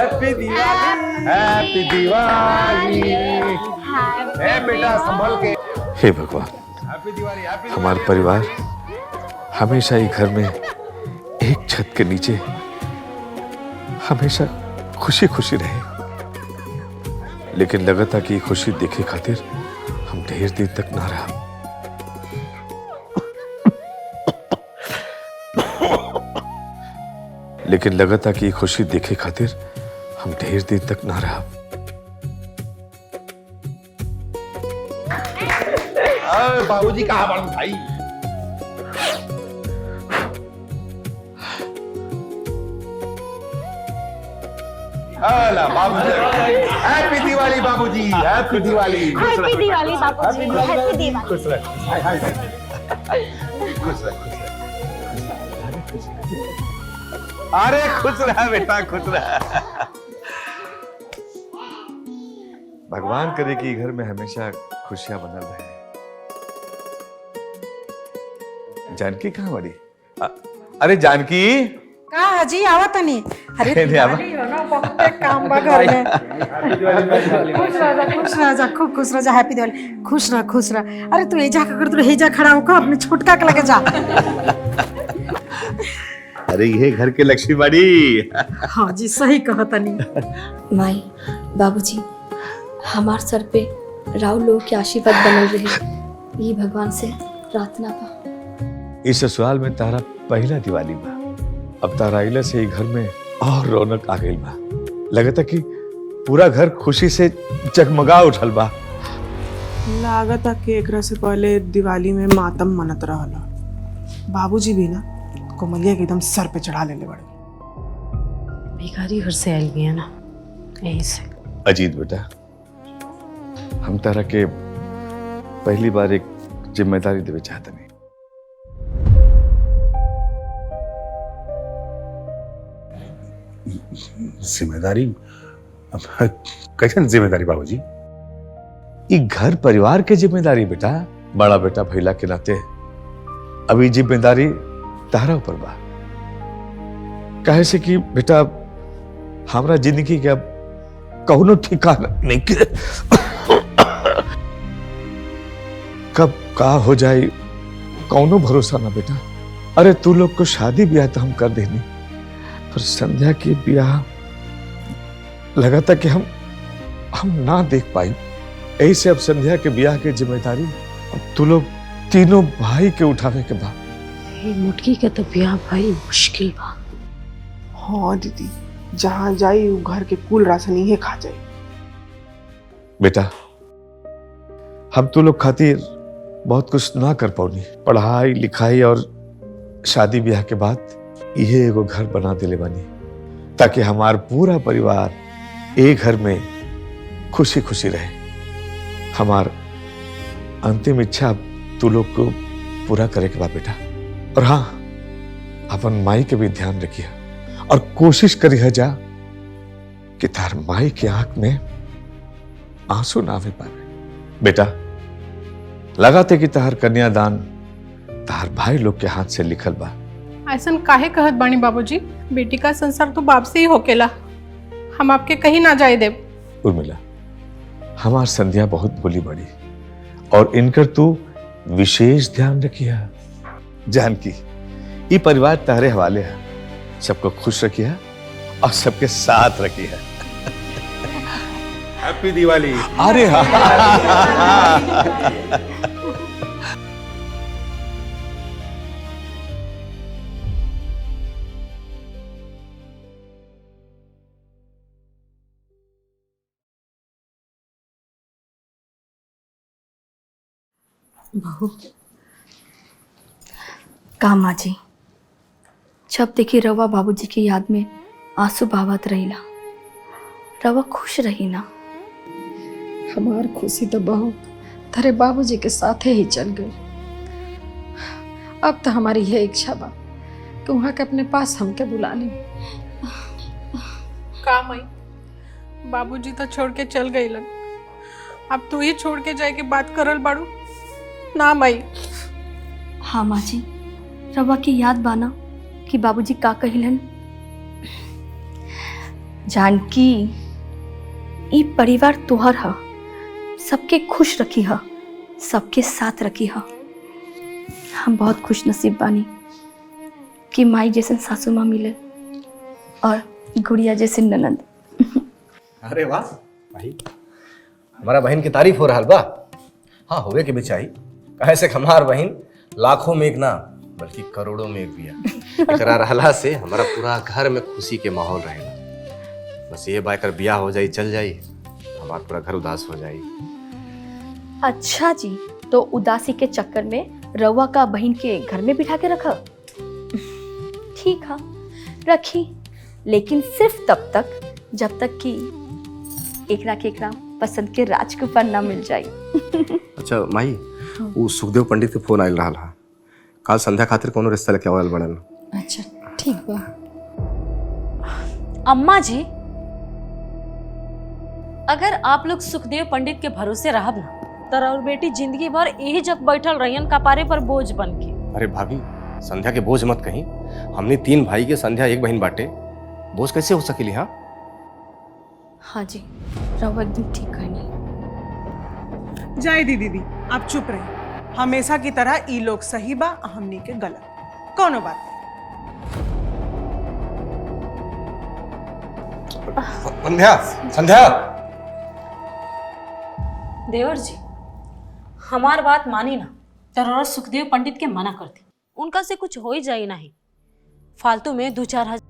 Happy Diwali, happy Diwali. बेटा संभल के। हे भगवान, हमारा परिवार हमेशा ही घर में एक छत के नीचे हमेशा खुशी खुशी रहे, लेकिन लगातार की खुशी देखे खातिर हम ढेर दिन तक ना रहा। लेकिन लगातार की खुशी देखे खातिर हम ढेर दिन तक ना रहा। बाबूजी कहाँ बाड़ू भाई? हाला बाबूजी, हैप्पी दिवाली बाबूजी, हैप्पी दिवाली। हैप्पी दिवाली बाबूजी, हैप्पी दिवाली। खुश रह, हाय हाय खुश रह, खुश रह। अरे खुश रहा बेटा, खुश रहा। भगवान करे कि घर में हमेशा खुशियां बनल रहे। जानकी कहाँ बड़ी? अरे जानकी का हजी आवत नहीं? अरे दिवाली हो ना, बहुत काम बा घर में। खुश रह जा, खूब खुश रह जा। हैप्पी दिवाली। खुश रह, खुश रह। अरे तू एजा का कर, तू हेजा खड़ा होकर अपने छोटका के लगे जा। अरे ये घर के लक्ष्मी बड़ी। हाँ जी, सही कहा तनी। माई, बाबूजी, हमार सर पे राव लोग के आशीर्वाद बनल रहे, ये भगवान से प्रार्थना बा। इस ससुराल में तारा पहला दिवाली बा। अब तारा आइला से ही घर में और रौनक आ गई बा। लगता कि पूरा घर खुशी से जगमगा उठल बा। लागत कि एकरा से पहले दिवाली में मातम मनत रहल। बाबूजी भी ना कोमलिया के एकदम सर पे चढ़ा लेले बड़े। भिखारी घर से आयल बिया ना, यही से। अजीत बेटा, हम तारा के पहली बार एक जिम्मेदारी देवे चाहते नहीं। जिम्मेदारी? कैसे जिम्मेदारी बाबूजी? ये घर परिवार के जिम्मेदारी बेटा। बड़ा बेटा भैला के नाते अभी जिम्मेदारी तारा ऊपर बा। कहे से कि बेटा हमरा जिंदगी के अब कौनो ठिकाना नहीं के कब का हो जाए कौनो भरोसा ना बेटा। अरे तू लोग को शादी ब्याह तो हम कर देनी, पर संध्या की ब्याह लगा था कि हम ना देख पाई। ऐसे अब संध्या के ब्याह की जिम्मेदारी अब तू लोग तीनों भाई के उठावे के बाद। ये मुटकी के तो ब्याह भाई मुश्किल बा। हाँ दीदी, जहाँ जाई वो घर के कुल राशन ही खा जाए। बेटा हम तू लोग खातिर बहुत कुछ ना कर पाऊनी। पढ़ाई लिखाई और शादी ब्याह के बाद ये एगो घर बना दिले बानी, ताकि हमार पूरा परिवार एक घर में खुशी खुशी रहे। हमार अंतिम इच्छा तू लोग को पूरा करे के बाद बेटा। और हाँ, अपन माई के भी ध्यान रखिए और कोशिश करिए जा कि तार माई की आंख में आंसू ना आवे पावे। बेटा लगाते कि तार कन्यादान तार भाई लोग के हाथ से लिखल बा। ऐसन काहे कहत बानी बाबूजी? बेटी का संसार तो बाप से ही होकेला, हम आपके कहीं ना जाए देव। उर्मिला, हमार संध्या बहुत बोली बड़ी और इनकर तू विशेष ध्यान रखिया। जानकी, ये परिवार तारे हवाले है। सबको खुश रखिया और सबके साथ रखिया। हैप्पी दिवाली। अरे हाँ। बहू, का माँ जी, जब देखी रवा बाबूजी की याद में आंसू बहावत रहीला। रवा खुश रही ना? हमार खुशी तो बहू तेरे बाबूजी के साथ ही चल गई। अब तो हमारी यह इच्छा बा कि वहाँ के अपने पास हमके बुला ली। का माई, बाबूजी तो छोड़ के चल गई लन, अब तू ही छोड़ के जाए के बात करल बाड़ू ना माई। हाँ माँ जी, रवा की याद बाना कि बाबूजी का कहिलन। जानकी ई परिवार तोहर ह, सबके खुश रखी ह, सबके साथ रखी ह। हम बहुत खुश नसीब बानी कि माई जैसे सासू माँ मिले और गुड़िया जैसे ननद। अरे वाह भाई, हमारा बहन की तारीफ हो रहा बा। हाँ होवे के भी चाहिए, कहे से हमार बहन लाखों में एक ना बल्कि करोड़ों में एक बिया। एकरा रहला से हमारा पूरा घर में खुशी के माहौल रहेला। बस ये बाकर बिया हो जाई चल जाई, हमारा पूरा घर उदास हो जाई। अच्छा जी, तो उदासी के चक्कर में रवा का बहन के घर में बिठा के रखा। ठीक है रखी, लेकिन सिर्फ तब तक जब तक कि एकरा के एकरा पसंद के राजकुमार ना मिल जाए। अच्छा माई, वो सुखदेव पंडित के फोन आयल रहा। काल संध्या खातिर कोनो रिश्ता लेके आवल बड़न। अच्छा ठीक बा। अम्मा जी, अगर आप लोग सुखदेव पंडित के भरोसे रहब ना तो और बेटी जिंदगी भर यही जग बैठल रहियन कपारे पर बोझ बन के। अरे भाभी, संध्या के बोझ मत कहीं। हमने 3 भाई के, संध्या एक बहन बाटे, बोझ कैसे हो सकेली? हाँ हाँ जी, रवा एकदम ठीक कहनी। जाए दी दीदी, आप चुप रहे। हमेशा की तरह ई लोग सही बा, हमनी के गलत। कौनो बात नहीं। संध्या, संध्या। देवर जी, हमार बात मानी ना तो सुखदेव पंडित के मना कर दी। उनका से कुछ हो ही जाए नहीं, फालतू में 2-4 हजार।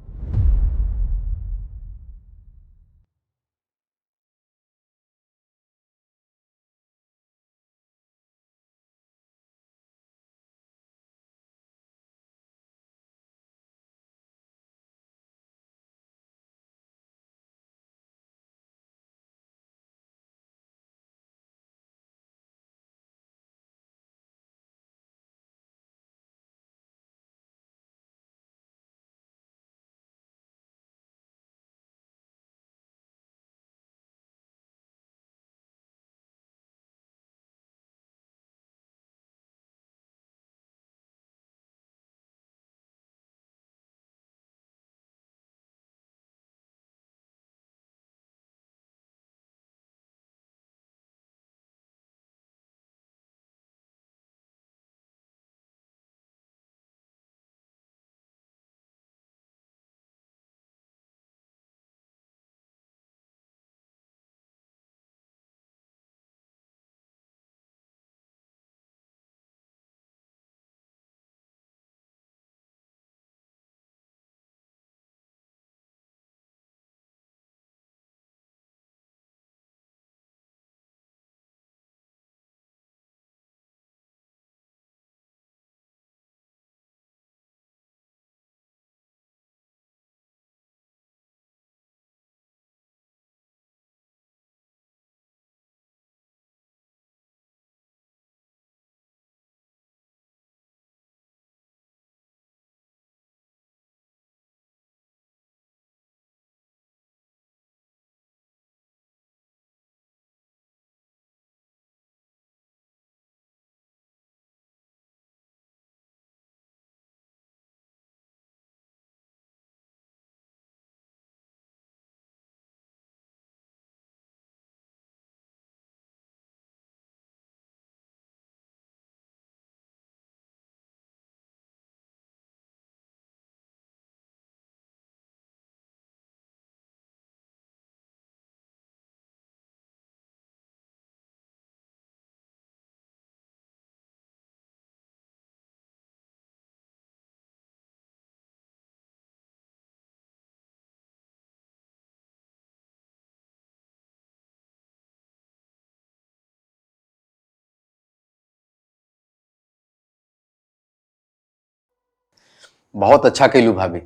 बहुत अच्छा कैलू भाभी,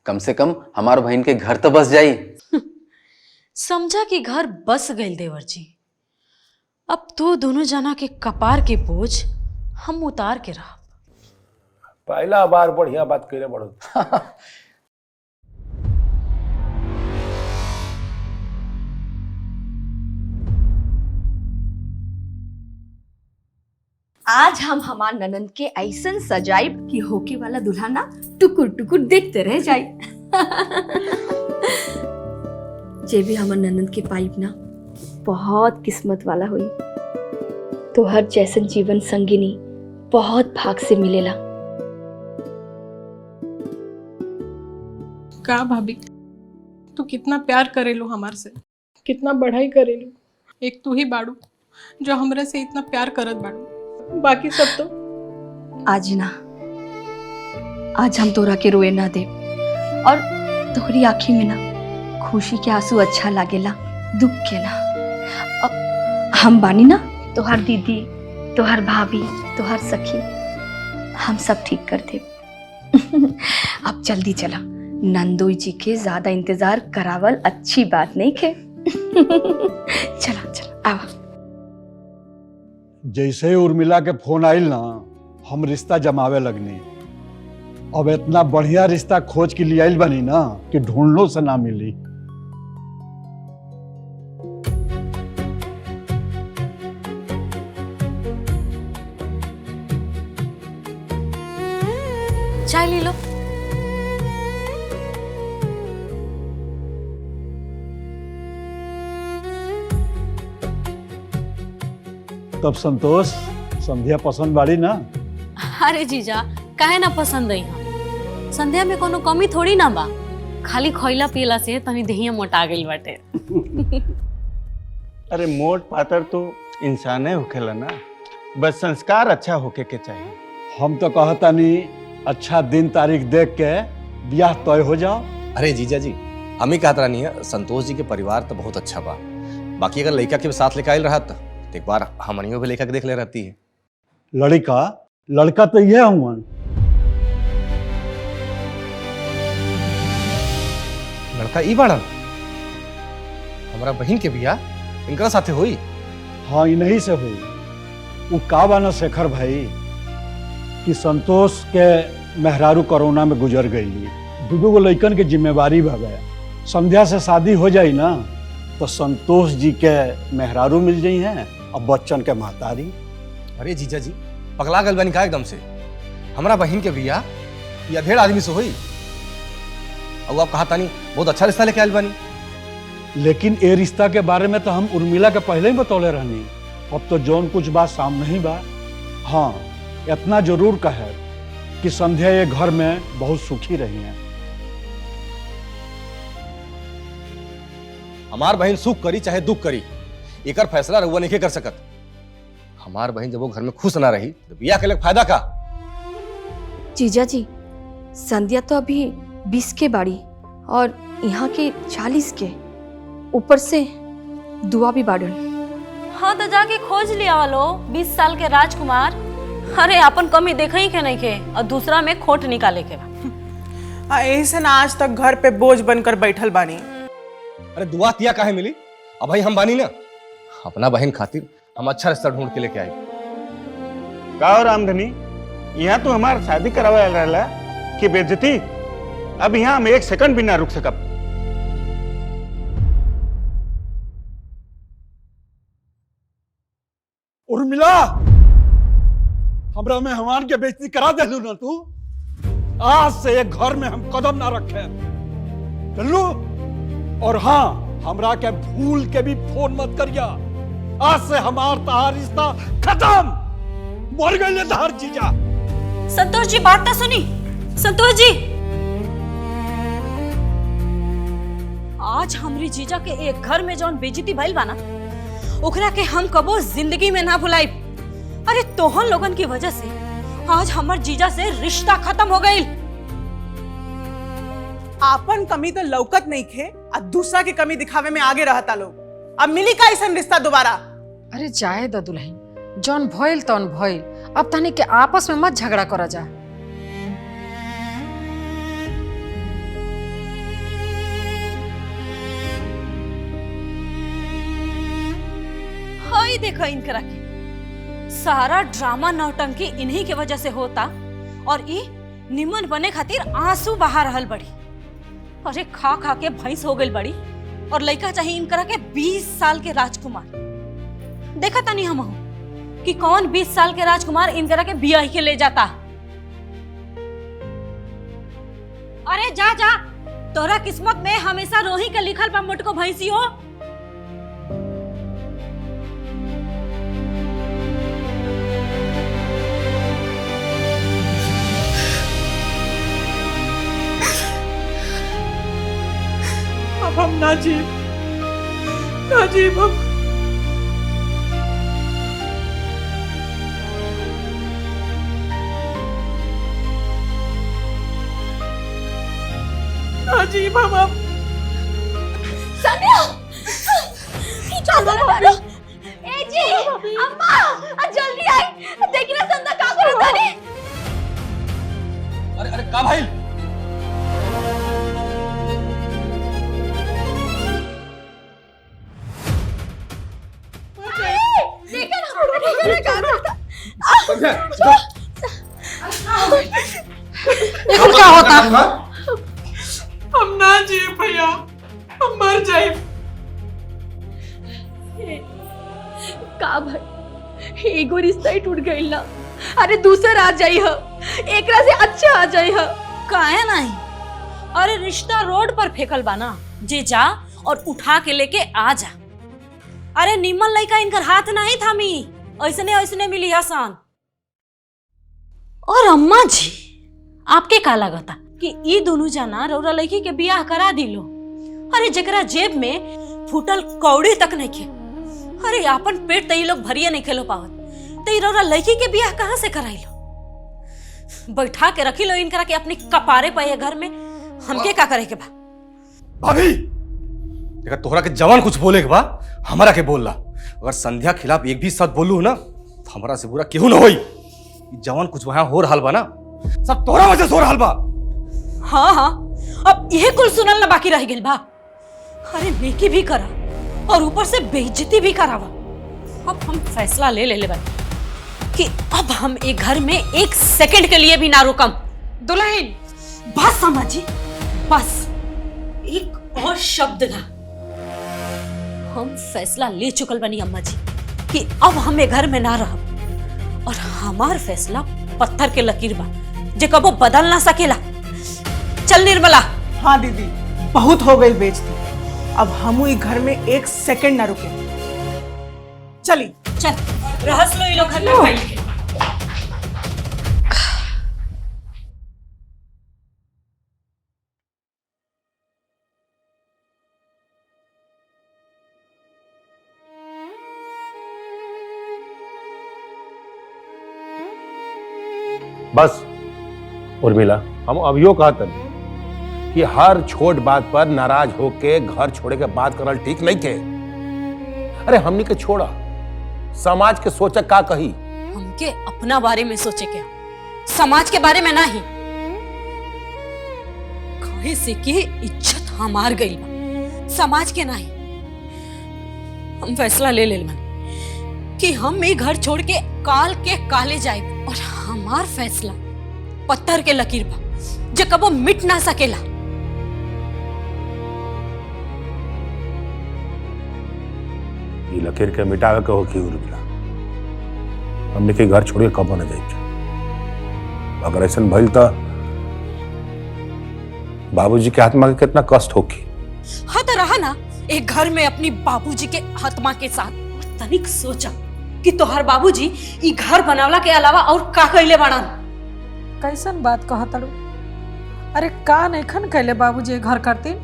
कम से कम हमार बहन के घर तो बस जाई। समझा कि घर बस गए देवर जी। अब तो दोनों जना के कपार के बोझ हम उतार के रहा। पहला बार बढ़िया बात करे बड़ो। आज हम हमार ननद के ऐसन सजाइब कि होके वाला दुल्हा ना टुकुर टुकुर देखते रह जाए। जे भी हमर ननद के पाइप ना बहुत किस्मत वाला हुई। तो हर जैसन जीवन संगिनी बहुत भाग से मिलेला। का भाभी, तू कितना प्यार करेलू हमार से, कितना बढ़ाई करेलू। एक तू ही बाड़ू जो हमरे से इतना प्यार करत बाड़ू, बाकी सब तो आज ना, आज हम तोरा के रोए ना दे। और तोहरी आँखी में ना खुशी के आंसू अच्छा लागेला, दुख के ना। हम बानी ना, तोहर दीदी, तोहर भाभी, तोहर सखी, हम सब ठीक कर दे। अब जल्दी चला, नंदोई जी के ज्यादा इंतजार करावल अच्छी बात नहीं खे। चला चला आवा। जैसे ही उर्मिला के फोन आइल ना, हम रिश्ता जमावे लगनी। अब इतना बढ़िया रिश्ता खोज के लिए आइल बनी ना कि ढूंढलो से ना मिली। चाय ले लो। तब संतोष, संध्या पसंद बाड़ी ना? अरे जीजा, काहे ना पसंद आई हम। संध्या में कोनो कमी थोड़ी ना बा, खाली खइला पियला से तनी देहिया मोटा गइल बाटे। अरे मोट पातर तो इंसाने होखेला ना, बस संस्कार अच्छा होके के चाहिए। हम तो कहता नहीं, अच्छा दिन तारीख देख के ब्याह तय हो जाओ। अरे जीजा जी, हम ही कहत रहनी है, संतोष जी के परिवार तो बहुत अच्छा बा। बाकी अगर लड़का के साथ लेके आइल रहत तो एक बार हमनियों भी लेकर के देख ले रहती है। लड़का तो ये हूँ। लड़का ई बाड़न, हमारा बहन के बियाह इनका साथे हुई। हाँ, इन्हीं से हुई। वो का बाना शेखर भाई कि संतोष के मेहरारू कोरोना में गुजर गई। दूगो लड़कन के जिम्मेवारी भा गया। संध्या से शादी हो जाई ना तो संतोष जी के मेहरारू मिल जाई हैं और बच्चन के महतारी। अरे जीजा जी, पगला गल बनी का एकदम से। हमारा बहन के बियाह ये अधेड़ आदमी से हुई। अब आप कहा तानी बहुत अच्छा रिश्ता लेके आयल बनी। लेकिन ये रिश्ता के बारे में तो हम उर्मिला के पहले ही बतौले रहनी। अब तो जौन कुछ बात सामने ही बा। हाँ, इतना जरूर कहे कि संध्या ये घर में बहुत सुखी रही है। हमार बहन सुख करी चाहे दुख करी, एकर फैसला रउआ नहीं कर सकत। हमार बहन जब वो घर में खुश ना रही तो बियाह के लिए फायदा का? जीजा जी, संध्या तो अभी 20 के बाड़ी और यहाँ के 40 के, ऊपर से दुआ भी बाड़न। हाँ तो जाके खोज लिया वालो 20 साल के राजकुमार। अरे अपन कमी देखा ही के नहीं के और दूसरा में खोट निकाले के बा। ऐसे ना आज तक घर पे बोझ बनकर बैठल बानी। अरे दुआ तिया काहे मिली? अब भाई हम बानी ना, अपना बहन खातिर हम अच्छा रिश्ता ढूंढ के लेके आए। का और रामधनी, यहाँ तो हमार शादी करावे रहला कि बेइज्जती? अब यहाँ हम एक सेकंड भी ना रुक सकब। उर्मिला, हमरा मेहमान के बेइज्जती करा देलू ना तू। आज से एक घर में हम कदम ना रखे चलू। और हाँ, हमरा के भूल के भी फोन मत करिया। आज से हमार तहार रिश्ता खत्म। मर गए तहार जीजा। संतोष जी, बात तो सुनी। संतोष जी, आज हमरी जीजा के एक घर में जौन बेइज्जती भइल बा ना, ओकरा के हम कबो जिंदगी में ना भुलाई। अरे तोहन लोगन की वजह से आज हमर जीजा से रिश्ता खत्म हो गई। आपन कमी तो लौकत नहीं खे और दूसरा की कमी दिखावे में आगे रहता लोग। अब मिली का ऐसा रिश्ता दोबारा? अरे जाए द दुल्हन, जौन भइल तौन भइल। अब तनी के आपस में मत झगड़ा करा जा। हाय देखो इनकरा के सारा ड्रामा नौटंकी इन्हीं के वजह से होता और ई निमन बने खातिर आंसू बहा रहल बड़ी। अरे खा खा के भैंस हो गई बड़ी और लड़का चाहिए इनकरा के 20 साल के राजकुमार। देखा था नहीं हम कि कौन 20 साल के राजकुमार इनकरा के बियाह के ले जाता। अरे जा जा, तोरा किस्मत में हमेशा रोही के लिखल बा मोटको भैंसी हो। अब हम ना जी हम अजीब हम अब सानिया चलो ए जी अम्मा जल्दी आई, देखी ना संदा का करता रे। अरे अरे का भाई? देखा ना क्या करता। देखो क्या होता। हम ना जिए भैया, हम मर जाए। का भाई एगो रिश्ता ही टूट गइल ना, अरे दूसर आ जाई ह, एकरा से अच्छा आ जाई ह। काहे नहीं? अरे रिश्ता रोड पर फेंकल बा ना, जे जा और उठा के लेके आ जा। अरे निमन लड़का इनकर हाथ नहीं थामी, ऐसने ऐसने मिली आसान। और अम्मा जी आपके का लगता कि ई दोनों जना रौरा लड़की के बियाह करा दिलो? अरे जकरा जेब में फूटल कौड़ी तक नहीं खे, अरे अपन पेट तई लोग भरिए नहीं खेलो पावत, तई रौरा लड़की के बियाह कहाँ से कराइलो? बैठा के रखी लो इनकरा के अपनी कपारे पे घर में, हमके का करे के बा? भाभी देखा तोहरा के जवान कुछ बोले के बा हमारा के बोल ला। अगर संध्या खिलाफ एक भी शब्द बोलू ना तो हमारा से बुरा केहू ना होई। जवान कुछ वहां हो रहल बा ना, सब तोहरा वजह से हो रहल बा। हाँ हाँ, अब यह कुल सुनल ना बाकी रह गइल बा। अरे नेकी भी करा और ऊपर से बेइज्जती भी करावा। अब हम फैसला ले ले बन कि अब हम एक घर में एक सेकंड के लिए भी ना रुकम। दुल्हन बस समझी, बस एक और शब्द ना। हम फैसला ले चुकल बनी अम्मा जी कि अब हम एक घर में ना रहब, और हमार फैसला पत्थर के लकीर बा जे कबो बदल ना सकेला। चल निर्मला। हाँ दीदी, बहुत हो गई बेइज्जती, अब हम ही घर में एक सेकंड ना रुके। चली चल रहस लो ये लोग घर में बैठ के। बस उर्मिला, हम अभियो कहते कि हर छोट बात पर नाराज होके घर छोड़े के बात करल ठीक नहीं थे। अरे हमनी के छोड़ा, समाज के सोचा का कही। हमके अपना बारे में सोचे क्या, समाज के बारे में नहीं। कहे से कि इज्जत हमार गई बा, समाज के नहीं। हम फैसला ले ले मन कि हम ये घर छोड़ के काल के काले जाए, और हमार फैसला पत्थर के लकीर बा जे कबो मिट ना सकेला। ये लकीर के मिटावे के होखी उर्मिला, हमने के घर छोड़ के कबो न जाए। अगर ऐसा भइल तो बाबूजी के आत्मा के कितना कष्ट होगी। हाँ तो रहा ना एक घर में अपनी बाबूजी के आत्मा के साथ। तनिक सोचा कि तोहर बाबूजी ई घर बनावला के अलावा और का कइले बाड़न। कैसन बात कहतड़ू? अरे का नैखन कैले बाबूजी घर करतीन?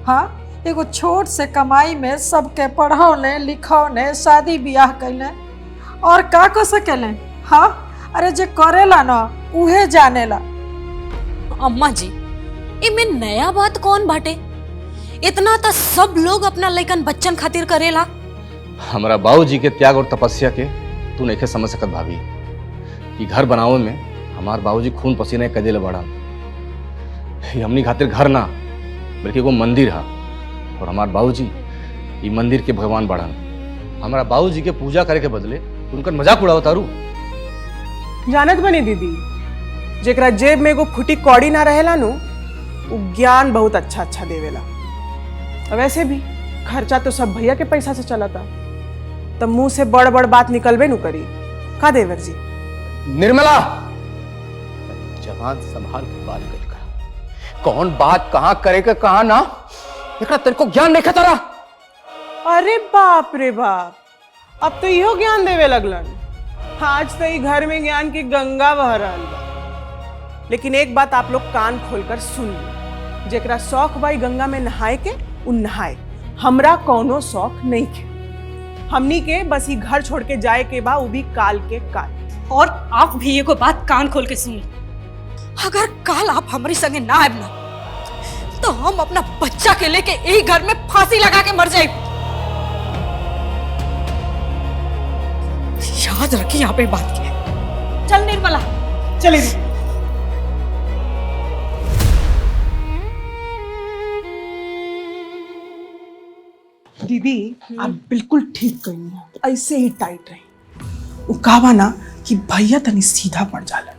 हाँ, एगो छोट से कमाई में सबके पढ़ौने लिखौने शादी ब्याह कैले, और का कर सकेले? हाँ, अरे जे करेला ना उहे जानेला। अम्मा जी इमे नया बात कौन बाटे? इतना तो सब लोग अपना लइकन बच्चन खातिर करेला। हमारा बाबूजी के त्याग और तपस्या के तू नहीं समझ सकत भाभी। ये घर बनावे में हमार बाबूजी खून पसीने कदेले बढ़ा। हमनी खातिर घर ना बल्कि एगो मंदिर है, और हमार बाबूजी ये मंदिर के भगवान बढ़न। हमारा बाबूजी के पूजा करे के बदले उनका मजाक उड़ावता रू। जानत बनी दीदी, जेकरा जेब में एगो फुटी कौड़ी ना रहेला नु, वो ज्ञान बहुत अच्छा अच्छा देवेला। और वैसे भी खर्चा तो सब भैया के पैसा से चला था, तब मुंह से बड़ बड़ बात निकलबे नु करी का देवर जी। निर्मला, जवान संभाल के बात कर, कौन बात कहाँ करेगा कहाँ ना, एकरा तेरे को ज्ञान नहीं खतरा। अरे बाप रे बाप, अब तो इहो ज्ञान देवे लगलन। आज तो ई घर में ज्ञान की गंगा बह रहल बा। लेकिन एक बात आप लोग कान खोलकर सुन लो, जेकरा शौक बाई गंगा में नहाए के उ नहाए, हमरा कौनो शौक नहीं के। हमनी के बस ही घर छोड़ के जाए के बा, उ भी काल के काल। और आप भी एगो बात कान खोल के सुनी, अगर काल आप हमारी संगे ना आए ना तो हम अपना बच्चा के लेके यही घर में फांसी लगा के मर जाए। याद रखिए यहाँ पे बात की। चल निर्मला चलिए। दीदी आप बिल्कुल ठीक कही हैं, ऐसे ही टाइट रही। वो कहा ना कि भैया तनी सीधा पड़ जाला।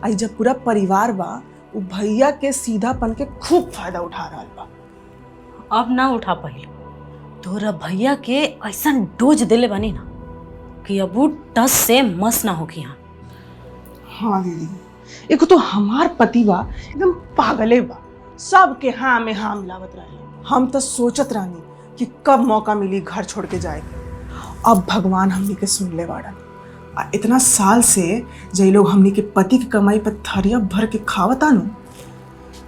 आई जब पूरा परिवार बा, वो भैया के सीधापन के खूब फायदा उठा रहा बा। अब ना उठा पाइल, तोरा भैया के ऐसा डोज दिले बनी ना कि अब वो टस से मस ना होगी। यहाँ हाँ दीदी, एक तो हमार पति बा एकदम पागले बा, सबके हाँ में हाँ मिलावत रहे। हम तो सोचत रहनी कि कब मौका मिली घर छोड़ के जाए। अब भगवान हमनी के सुन ले बाड़न। इतना साल से जे लोग हमनी के पति की कमाई पर थरिया भर के खावता नु,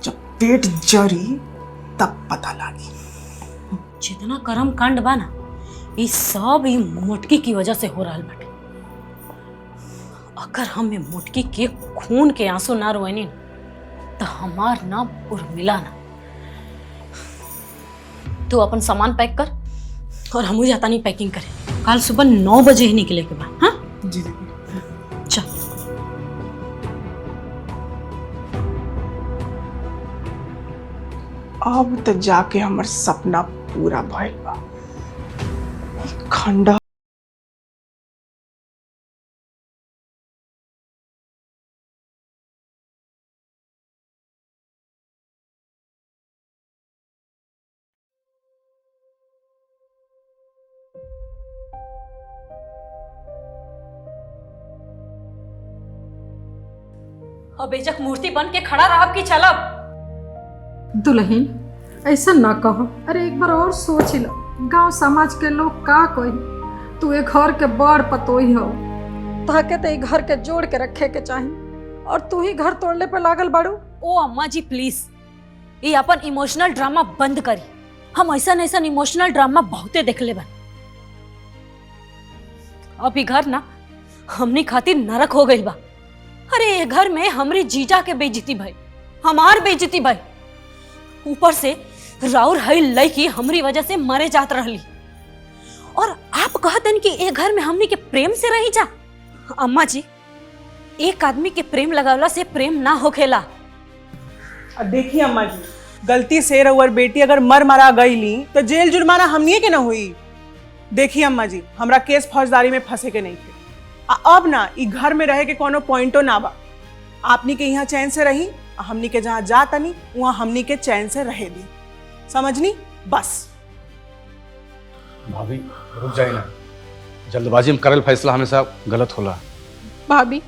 जब पेट जरी तब पता लागी। जितना कर्म कांड बा ना, ये सब ये मोटकी की वजह से हो रहा बाटे। अगर हम ये मोटकी के खून के आंसू ना रोएनी तो हमार ना उर्मिला ना। तू अपन सामान पैक कर और हम जाता नहीं पैकिंग करें। कल सुबह 9 बजे ही निकले के बाद। हाँ जी दीदी। चल। अब तो जाके हमर सपना पूरा भइल बा। खंडा अब बेजक मूर्ति बन के खड़ा रहा की चलब। दुल्हन ऐसा ना कहो। अरे एक बार और सोच लो, गांव समाज के लोग का कही। तू एक घर के बड़ पतोही हो, ताके ते घर के जोड़ के रखे के चाही, और तू ही घर तोड़ने पे लागल बाड़ू। ओ अम्मा जी प्लीज, ये अपन इमोशनल ड्रामा बंद करी। हम ऐसा इमोशनल ड्रामा बहुते देख ले बन। अब ये घर ना हमने खातिर नरक हो गई बा। अरे ये घर में हमरी जीजा के बेइज्जती भाई, हमार बेइज्जती भाई, ऊपर से राउर हई लड़की हमरी वजह से मरे जात रहली। और आप कहतन कि ये घर में हमनी के प्रेम से रही जा। अम्मा जी, एक आदमी के प्रेम लगावला से प्रेम ना होखेला। देखिए अम्मा जी, गलती से रउर बेटी अगर मरा गईली तो जेल जुर्माना हमनिए के ना हुई। देखिए अम्मा जी, हमरा केस फौजदारी में फंसे के नहीं थे। अब ना ई घर में रहे के कोनो पॉइंटो ना बा। आपनी के यहाँ चैन से रही, हमनी के जहाँ जा तनी वहाँ हमनी के चैन से रहे दी। समझनी? बस। भाभी रुक जाए ना, जल्दबाजी में करल फैसला हमेशा गलत होला। भाभी,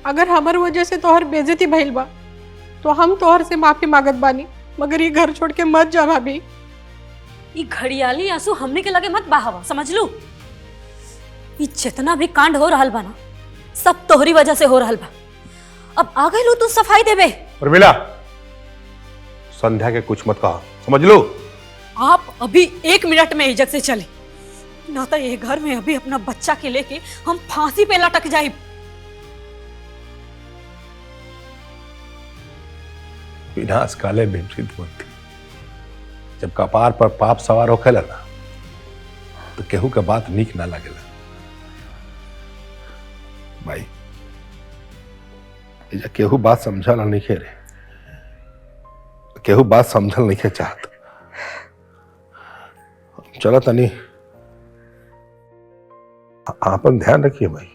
अगर हमार वजह से तोहर बेइज्जती भइल बा तो हम तोहर से माफी मांगत बानी, मगर ये घर छोड़ के मत जा भाभी। ये घड़ियाली आंसू हमने के लगे मत बहावा, समझ लू। ये जितना भी कांड हो रहा बा ना, सब तोहरी वजह से हो रहा बा। अब आ गए लो तू सफाई देबे। उर्मिला, संध्या के कुछ मत कहा, समझ लो। आप अभी 1 मिनट में इज्जत से चले, ना तो ये घर में अभी अपना बच्चा के लेके हम फांसी पे लटक जाए। विनाश काले विपरीत बुद्धि। जब कपार पर पाप सवार होखेला ना, तो केहू के बात नीक ना लगेला। भाई एजा केहू बात समझल नहीं खे रे, केहू बात समझल नहीं खे चाहत। चलो तनी आपन ध्यान रखिए भाई।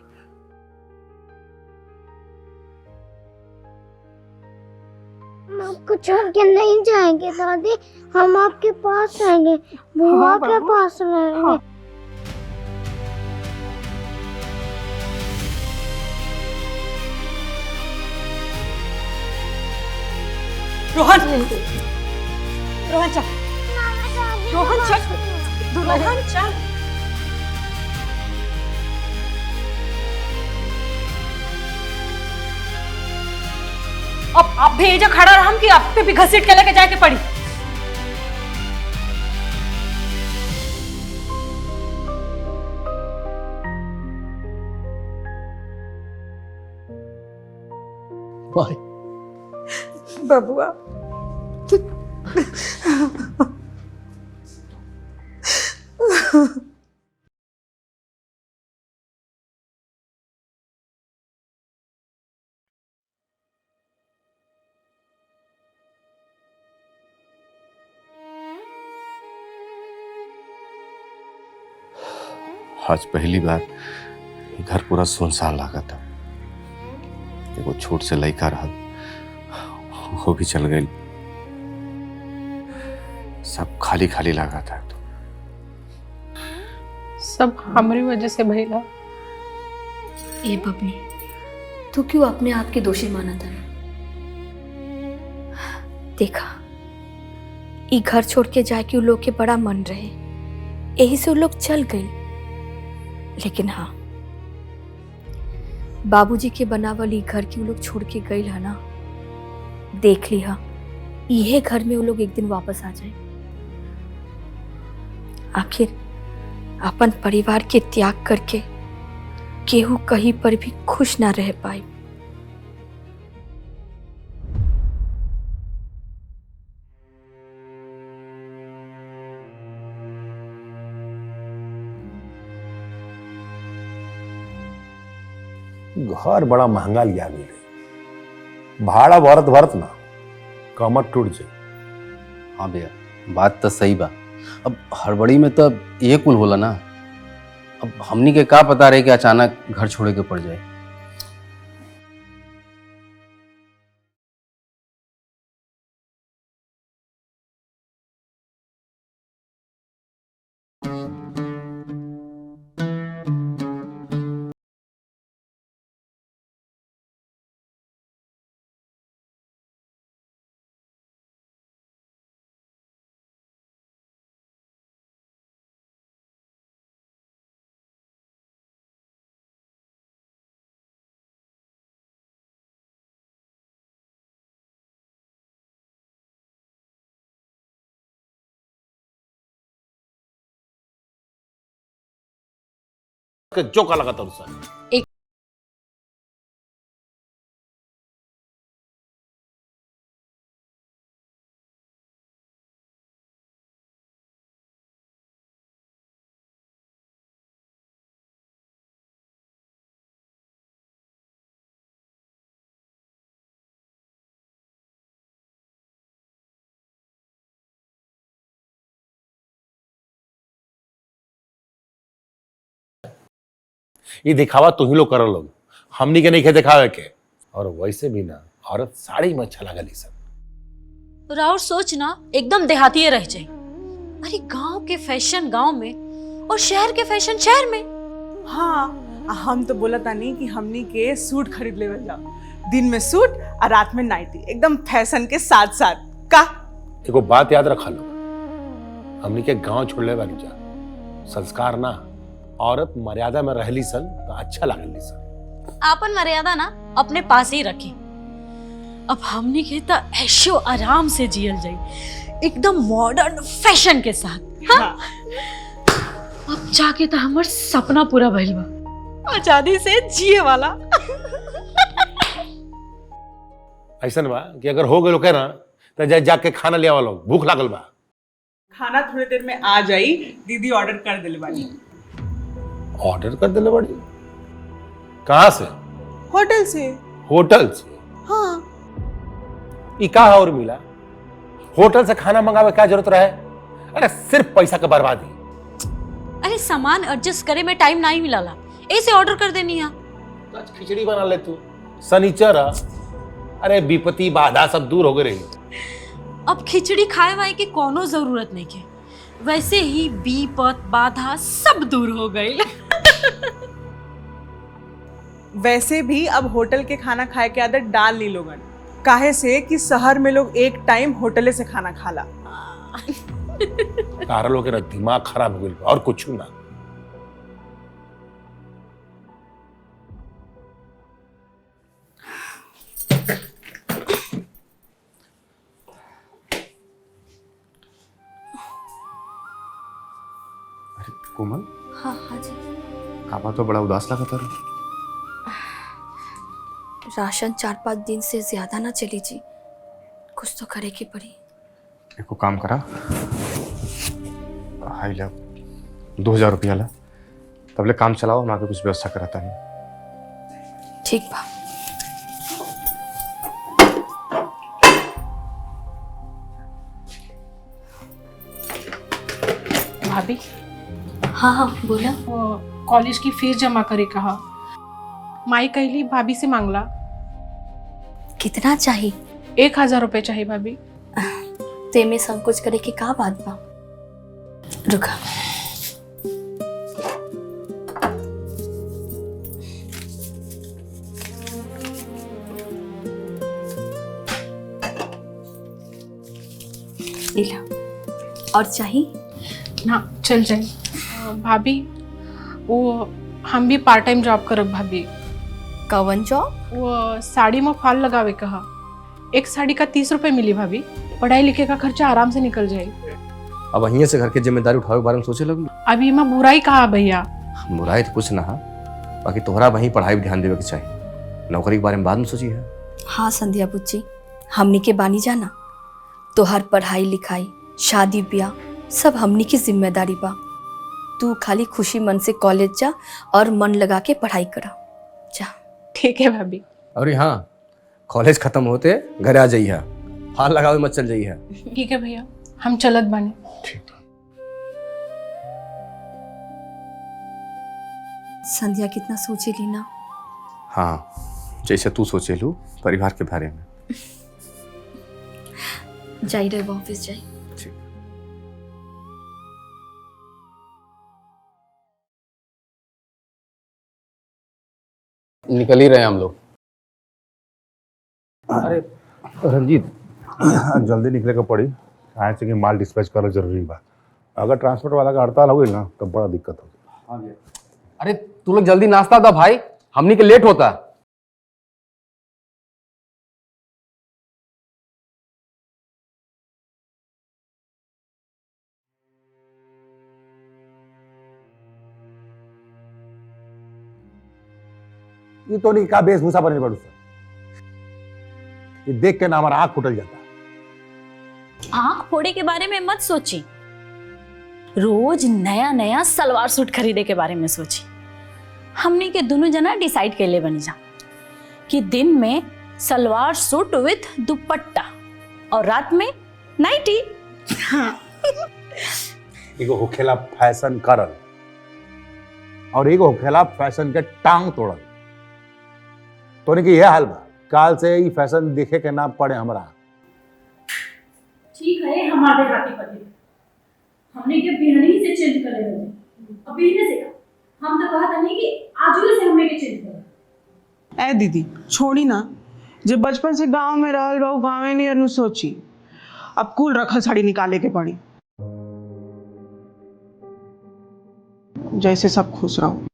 हम आपको छोड़ के नहीं जाएंगे दादी, हम आपके पास आएंगे, बुआ के पास रहेंगे। रोहन रोहन चल, रोहन चल, रोहन चल। अब आप भेजा खड़ा रहा कि आप पे भी घसीट के लेके जाके पड़ी। बबुआ आज पहली बार घर पूरा सुनसान लगा था। एगो छोट से लड़का रहा, वो भी चल गई। सब खाली खाली लगा था। सब हमारी वजह से भइला। ए बबनी, तू क्यों अपने आप के दोषी माना था? देखा, ई घर छोड़ के जाके उ लोग के बड़ा मन रहे, यही से उ लोग चल गई। लेकिन हाँ, बाबूजी के बनावल ई घर के उ लोग छोड़ के गई है ना, देख ली हा, यह घर में उ लोग एक दिन वापस आ जाए। आखिर अपन परिवार के त्याग करके केहू कहीं पर भी खुश ना रह पाए। घर बड़ा महंगा लिया मिले, भाड़ा भरत भरत ना कमर टूट जाए। हाँ भैया, बात तो सही बा। अब हड़बड़ी में तो ये कुल होला ना। अब हमनी के का पता रहे कि अचानक घर छोड़े के पड़ जाए। चौका लगा था उससे। ये दिखावा तुम ही लोग कर लोग, हमनी के नहीं खे दिखावे के। और वैसे भी ना, औरत साड़ी में अच्छा लगा सब। राउर सोच ना एकदम देहाती रह जाए। अरे गांव के फैशन गांव में और शहर के फैशन शहर में। हाँ, हम तो बोला था नहीं कि हमनी के सूट खरीद ले जाओ, दिन में सूट और रात में नाइटी, एकदम फैशन के साथ साथ का। देखो बात याद रखा लो, हमनी के गांव छोड़ले वाली जा संस्कार ना, औरत मर्यादा में रहली सन तो अच्छा लागली सन। आपन मर्यादा ना अपने पास ही रखे। अब हमने के तो ऐशो आराम से जियल जाए, एकदम मॉडर्न फैशन के साथ। हाँ? अब जाके तो हमार सपना पूरा भइल बा, आजादी से जिए वाला। ऐसा बा कि अगर हो गए ना तो जाके खाना ले आवा, भूख लागल बा। खाना थोड़ी देर में आ जाई, दीदी ऑर्डर कर दिले बानी। ऑर्डर कर दिले बड़ी? कहाँ से? होटल से। होटल से? हाँ। ये कहा और मिला? होटल से खाना मंगावे क्या जरूरत रहे? अरे सिर्फ पैसा का बर्बादी। अरे सामान एडजस्ट करे में टाइम नहीं मिलाला, ऐसे ऑर्डर कर देनी है। तो आज खिचड़ी बना ले तू, सनीचर। अरे विपत्ति बाधा सब दूर हो गई। अब खिचड़ी खाए वाए की कोनो जरूरत नहीं के, वैसे ही विपत बाधा सब दूर हो गई। वैसे भी अब होटल के खाना खाए के आदत डाल ली लोगन, काहे से कि शहर में लोग एक टाइम होटले से खाना खाला। तारा लोग के दिमाग खराब हो गई और कुछ ना। कोमल, हाँ हाँ जी। काबा तो बड़ा उदास लगा था। राशन 4-5 दिन से ज्यादा ना चली जी, कुछ तो करे की पड़ी। एको काम करा, हाई ला 2000 रुपया ला, तबले काम चलाओ, हम आगे कुछ व्यवस्था कराता नहीं। ठीक बा। भाभी, हाँ हाँ बोला। वो कॉलेज की फीस जमा करे कहा, माई कहली भाभी से मांगला। कितना चाहिए? 1000 रुपए चाहिए भाभी। ते में संकोच करे की का बात बा? रुका। लीला, और चाहिए? ना चल जाए। भाभी, वो हम भी पार्ट टाइम जॉब करब भाभी। कवन जॉब? वो साड़ी में फॉल लगावे कहा, एक साड़ी का 30 रुपए मिली भाभी। पढ़ाई लिखे का खर्चा आराम से निकल जाए। अब वहीं से घर की जिम्मेदारी उठावे के बारे में सोचे लगी। अभी मैं बुराई कहा भैया। बुराई तो कुछ ना है, बाकी तोहरा वहीं पढ़ाई भी ध्यान देवे के चाहिए। नौकरी के बारे में बाद में सोची है। हाँ संध्या बुच्ची, हमनी के बानी जाना, तोहर पढ़ाई लिखाई शादी ब्याह सब हमनी की जिम्मेदारी बा। तू खाली खुशी मन से कॉलेज जा और मन लगा के पढ़ाई करा जा। ठीक है भाभी। और हाँ, कॉलेज खत्म होते घर आ जाइए, हाल लगावे मत चल जाइए। ठीक है भैया, हम चलत बानी। संध्या कितना सोचे ली ना। हाँ, जैसे तू सोचे लू परिवार के बारे में। जाई रहे ऑफिस जाई। निकल ही रहे हम लोग। अरे रंजीत, जल्दी निकले का पड़ी, आए से कि माल डिस्पैच करना जरूरी बा। अगर ट्रांसपोर्ट वाला का हड़ताल हो गई ना तो बड़ा दिक्कत होगी। अरे तू लोग जल्दी नाश्ता दो भाई, हमनी के लेट होता। ये तो नहीं का वेशभूषा बने पड़ू सर, ये देख के ना हमारा आँख फुटल जाता। आँख फोड़े के बारे में मत सोची, रोज नया नया सलवार सूट खरीदे के बारे में सोची। हमने के दोनों जना डिसाइड कर ले बनी जा कि दिन में सलवार सूट विथ दुपट्टा और रात में नाइटी। एगो होखेला फैशन करल और एगो होखेला फैशन के टांग तोड़ल। तो नहीं कि यह हाल बा, काल से ही फैशन देखे के ना पड़े हमरा। ठीक है, हमारे हाथी पति हमने के बिहनी से चेंज कर ले रहे। अभी ने से हम तो कहा था नहीं कि आजू से हमने के चेंज कर। ए दीदी छोड़ी ना, जब बचपन से गांव में रहल बा, गाँव में नहीं अनु सोची। अब कुल रखल साड़ी निकाले के पड़ी। जैसे सब खुश रहो।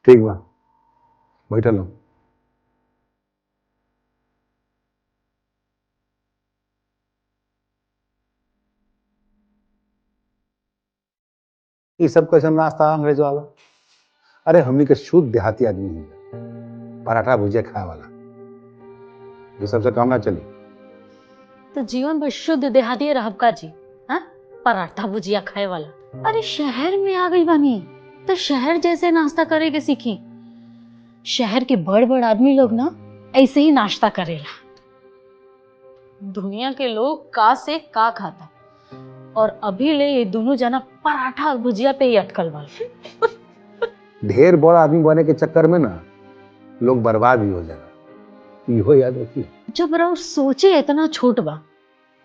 ठीक बा, बैठल हूँ। ये सब कैसे नाश्ता अंग्रेज वाला? अरे हमनी के शुद्ध देहाती आदमी है, पराठा भुजिया खाए वाला, ये सबसे काम ना चली। तो जीवन भर शुद्ध देहाती रहब का जी? हाँ, पराठा भुजिया खाए वाला। अरे शहर में आ गई बानी तो शहर जैसे नाश्ता करे के सीखी। शहर के बड़ बड़ आदमी लोग ना ऐसे ही नाश्ता करेला। दुनिया के लोग का से का खाता और अभी ले ये दोनों जना पराठा और भुजिया पे ही अटकल वाला। ढेर बड़ा आदमी बने के चक्कर में ना लोग बर्बाद भी हो जाएगा, इहो याद रखिए। जब रहो सोचे इतना छोट बा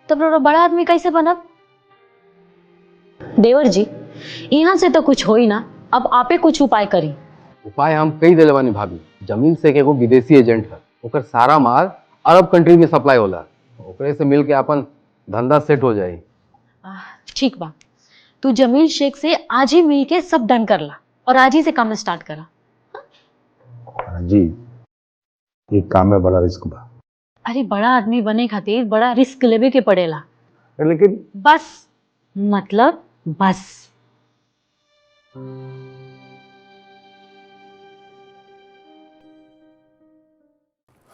तब रहो बड़ा आदमी कैसे बनब? देवर जी, यहाँ से तो कुछ हो ही ना, अब आपे कुछ उपाय करी। उपाय हम कई दिले बानी भाभी। जमीन से एगो विदेशी एजेंट है, ओकर सारा माल अरब कंट्री में सप्लाई होला, ओकरे से मिल के अपन धंधा सेट हो जाए। ठीक बा, तू जमील शेख से आज ही मिल के सब डन कर ला और आज ही से काम स्टार्ट करा। जी, ये काम में बड़ा रिस्क बा। अरे बड़ा आदमी बने खातिर बड़ा रिस्क लेवे के पड़ेला। लेकिन बस मतलब बस।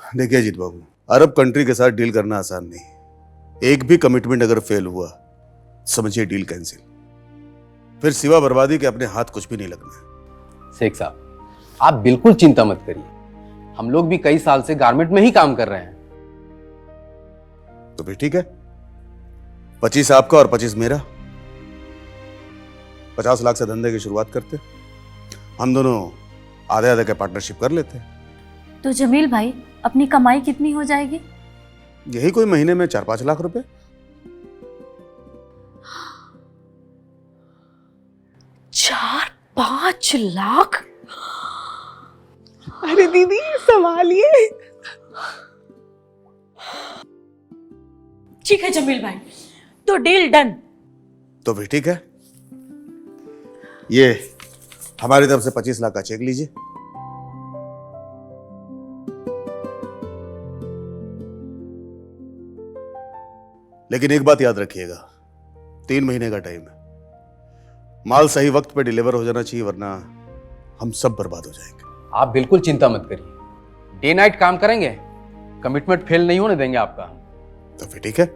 देखिए अजीत बाबू, अरब कंट्री के साथ डील करना आसान नहीं। एक भी कमिटमेंट अगर फेल हुआ, समझिए डील कैंसिल। फिर सिवा बर्बादी के अपने हाथ कुछ भी नहीं लगना। शेख साहब, आप बिल्कुल चिंता मत करिए, हम लोग भी कई साल से गारमेंट में ही काम कर रहे हैं। तो फिर ठीक है, 25 आपका और 25 मेरा। 50 लाख से धंधे की शुरुआत करते, हम दोनों आधे आधे के पार्टनरशिप कर लेते। तो जमील भाई, अपनी कमाई कितनी हो जाएगी? यही कोई महीने में 4-5 लाख रुपए। 4-5 लाख? अरे दीदी संभालिए। ठीक है जमील भाई, तो डील डन। तो फिर ठीक है, ये हमारी तरफ से 25 लाख का चेक लीजिए। लेकिन एक बात याद रखिएगा, 3 महीने का टाइम है। माल सही वक्त पे डिलीवर हो जाना चाहिए, वरना हम सब बर्बाद हो जाएंगे। आप बिल्कुल चिंता मत करिए, डे नाइट काम करेंगे, कमिटमेंट फेल नहीं होने देंगे आपका। तो फिर ठीक है,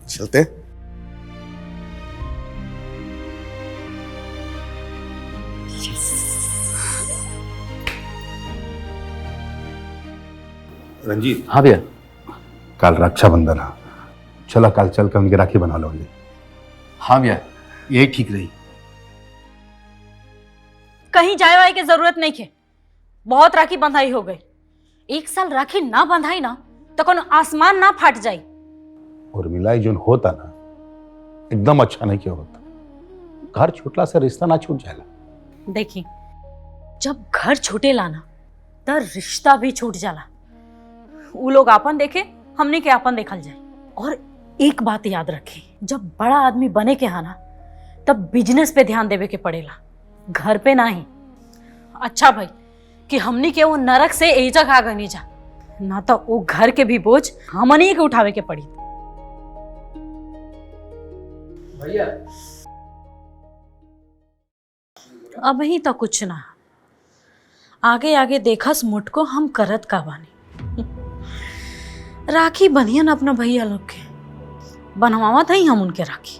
चलते हैं। रंजीत। हाँ भैया। कल रक्षाबंधन है, चलो कल चल के उनकी राखी बना लो। हाँ भैया, यही ठीक रही। कहीं जाए वाए की जरूरत नहीं है, बहुत राखी बंधाई हो गई। 1 साल राखी ना बंधाई ना तो कौन आसमान ना फाट जाई। और मिलाई जो होता ना, एकदम अच्छा नहीं किया होता। घर छूटला से रिश्ता ना छूट जाएगा। देखी, जब घर छूटेला ना तो रिश्ता भी छूट जाला। वो लोग आपन देखे, हमने के आपन देखल जाए। और एक बात याद रखी, जब बड़ा आदमी बने के हाना तब बिजनेस पे ध्यान देवे के पड़ेला, घर पे नहीं। अच्छा भाई कि हमनी के वो नरक से एजा खा गनी जा, ना तो वो घर के भी बोझ हमनी के उठावे के पड़ी। भैया अब ही तो कुछ ना, आगे आगे देखस मुटको हम करत का बानी। राखी बनियन अपना भैया लोग के, बनवावत ही हम उनके राखी।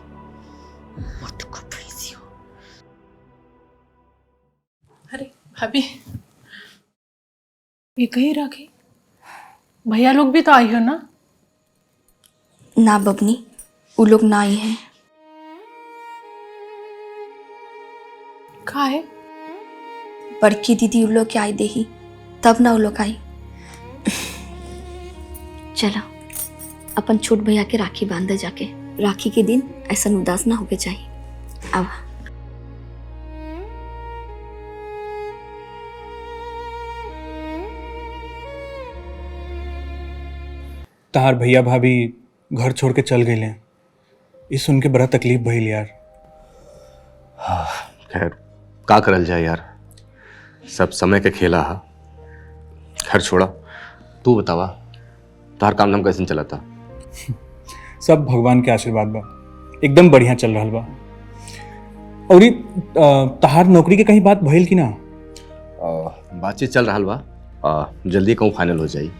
मुटको भैंसियो। अरे भाभी, ये कहीं राखी? भैया लोग भी तो आई हो ना? ना बबनी, वो लोग ना आई हैं। कहाँ है? बड़की दीदी उन लोग के आई देही, तब ना वो लोग आई। चलो अपन छोट भैया के राखी बांधे जाके, राखी के दिन ऐसा उदास ना होके चाहिए। अब तार भैया भाभी घर छोड़ के चल गए हैं, ये सुन के बड़ा तकलीफ भइल यार। खैर का करल जाए यार, सब समय के खेला हा। खैर छोड़ा, तू बतावा तार काम नाम कैसे चला था? सब भगवान के आशीर्वाद बा, एकदम बढ़िया चल रहा बा। और ये तहार नौकरी के कहीं बात भइल कि ना? बातचीत चल रहा बा, जल्दी कहूँ फाइनल हो जाई।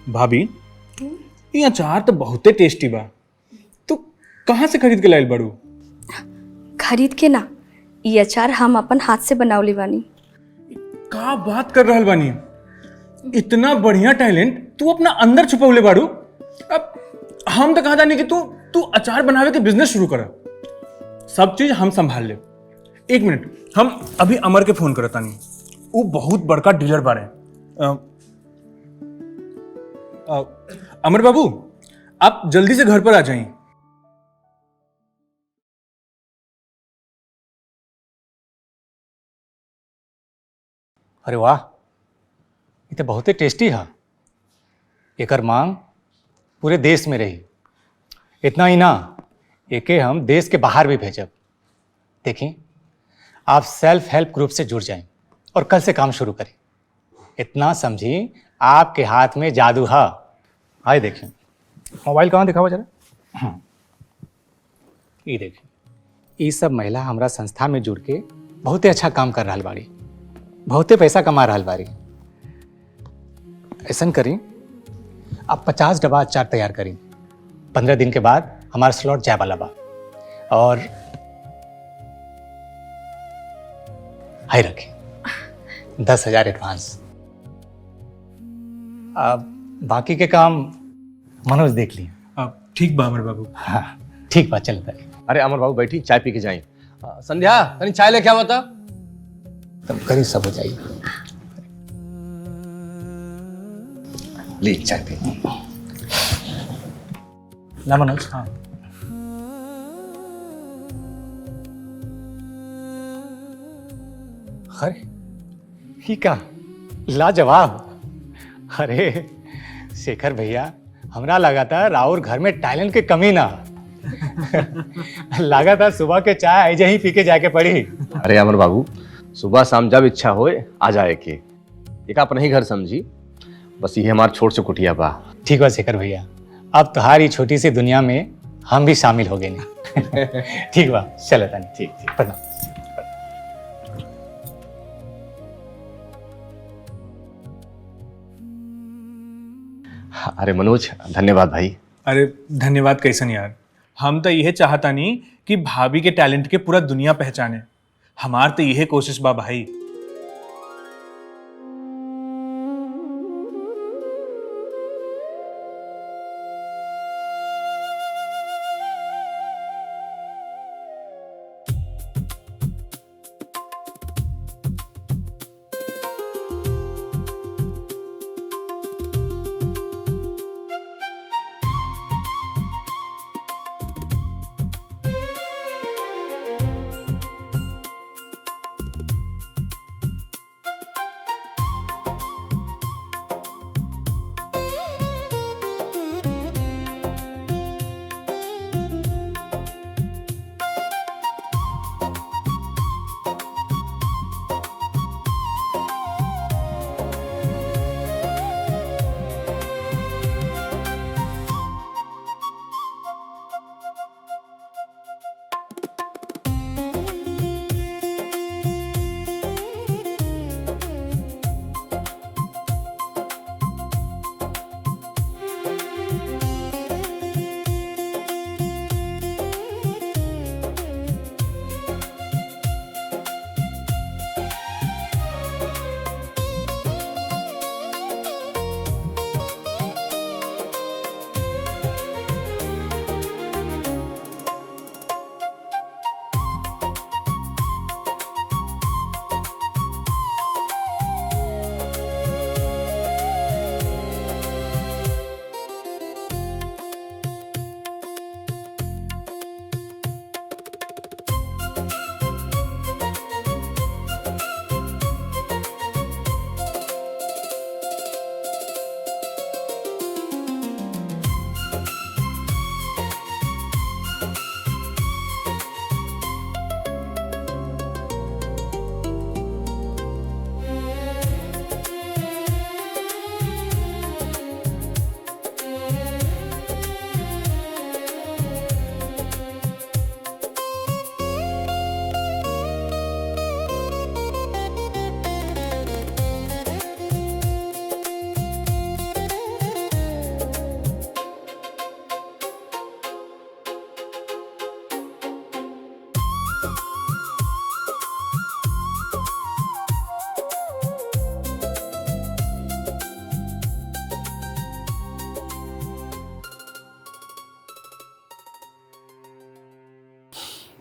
भाभी, ये अचार तो बहुते टेस्टी बा, तो कहाँ से खरीद के लाइल बड़ू? खरीद के ना, ये अचार हम अपन हाथ से बनावली बानी। का बात कर रहल बानी, इतना बढ़िया टैलेंट तू अपना अंदर छुपौले बाड़ू। अब हम तो कहा जानी कि तू अचार बनावे के बिजनेस शुरू कर, सब चीज हम संभाल ले। 1 मिनट, हम अभी अमर के फोन करता नहीं, वो बहुत बड़का डीलर बारे। अमर बाबू, आप जल्दी से घर पर आ जाइए। अरे वाह, ये तो बहुत ही टेस्टी है। एकर मांग पूरे देश में रही। इतना ही ना, एके हम देश के बाहर भी भेजब। देखिए, आप सेल्फ हेल्प ग्रुप से जुड़ जाएं और कल से काम शुरू करें। इतना समझिए, आपके हाथ में जादू है। आए देखिए, मोबाइल कहाँ दिखावा जरा। ये देखिए, ये सब महिला हमारा संस्था में जुड़ के बहुत ही अच्छा काम कर रहा बाड़ी, बहुते पैसा कमा रहा बारी। ऐसा करी, आप 50 डब्बा अचार तैयार करी। 15 दिन के बाद हमारा स्लॉट जाए वाला बा। और हाई रखें 10,000 एडवांस। अब बाकी के काम मनोज देख लिए। अब ठीक बा अमर बाबू। हाँ ठीक बा, चलता है। अरे अमर बाबू बैठी, चाय पी के जाए। संध्या कहीं चाय लेके आवा था। तब करी सब हो जाइए। ले चाय पी ना मनोज। हाँ अरे ही का लाजवाब। अरे शेखर भैया, हमरा लगा था राउर घर में टैलेंट के कमी ना। लगा था सुबह के चाय ऐसे ही पी के जाके पड़ी। अरे अमर बाबू, सुबह शाम जब इच्छा होए आ जाए के। एक अपना ही घर समझी, बस ये हमार छोट से कुटिया बा। ठीक बा शेखर भैया, अब तुम्हारी छोटी सी दुनिया में हम भी शामिल हो गए नहीं। ठीक बा, चलो तानी। ठीक ठीक, प्रणाम। अरे मनोज, धन्यवाद भाई। अरे धन्यवाद कैसन यार, हम तो यह चाहता नहीं कि भाभी के टैलेंट के पूरा दुनिया पहचाने। हमार तो यह कोशिश बा भाई।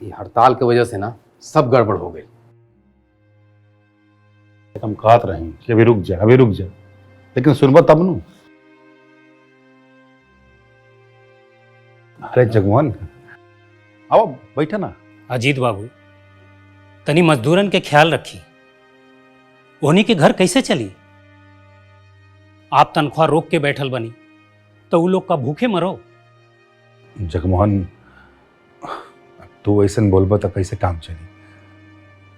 ये हड़ताल की वजह से ना सब गड़बड़ हो गई। हम कहत रहे कि अभी रुक जा, अभी रुक जा, लेकिन सुनबा तब नु। अरे जगवान, आओ बैठा ना। अजीत बाबू, तनी मजदूरन के ख्याल रखी। उन्हीं के घर कैसे चली? आप तनख्वाह रोक के बैठल बनी तो वो लोग का भूखे मरो। जगमोहन, तू ऐसे बोलबो तो कैसे काम चली?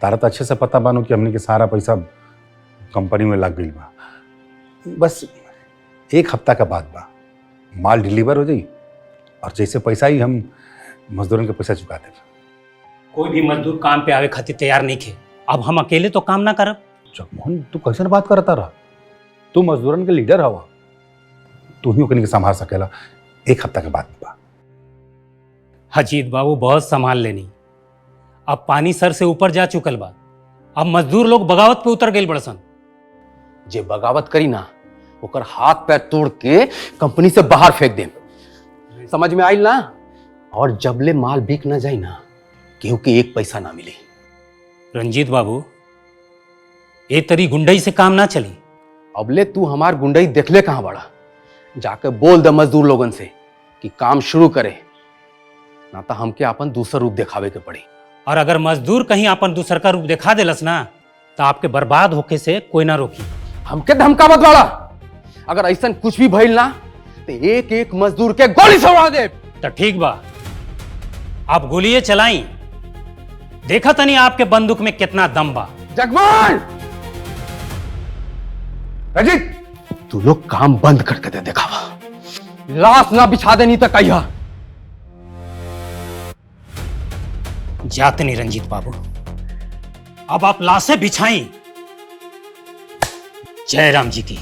तारा तो अच्छे से पता बानो कि हमने के सारा पैसा कंपनी में लग गई बा। बस एक हफ्ता का बाद बा माल डिलीवर हो जाई और जैसे पैसा ही हम मजदूरन के पैसा चुका दे। कोई भी मजदूर काम पे आवे खातिर तैयार नहीं थे। अब हम अकेले तो काम ना करब। जगमोहन, तू कैसे बात करता रहा? तू मजदूरन के लीडर हवा, तू ही ओकनी के संभाल सकेला। एक हफ्ता के बाद बा। अजीत बाबू बहुत संभाल लेनी। अब पानी सर से ऊपर जा चुकल बा। अब मजदूर लोग बगावत पे उतर गए बड़सन। जे बगावत करी ना ओकर हाथ पैर तोड़ के कंपनी से बाहर फेंक दे। समझ में आइल ना? और जबले माल बिक ना जाए ना केहू के एक पैसा ना मिले। रंजीत बाबू, ये तरी गुंडई से काम ना चली। अबले तू हमार गुंडई देखले कहां बड़ा? जाके बोल दे मजदूर लोगन से कि काम शुरू करे, ना तो हमके अपन दूसरा रूप दिखावे के पड़ी। और अगर मजदूर कहीं अपन दूसर का रूप दिखा देलस ना तो आपके बर्बाद होके से कोई ना रोकी। हमके धमकावत वाला, अगर ऐसा कुछ भी भइल ना तो एक एक मजदूर के गोली से उड़ा दे। तो ठीक बा, आप गोलियां चलाई। देखा तनी आपके बंदूक में कितना दम बा। जगमोहन, अजीत, तू लोग काम बंद करके दे दिखावा। लाश ना बिछा देनी तो कहिया। जाते नहीं रंजीत बाबू, अब आप लाशें बिछाई। जय राम जी की।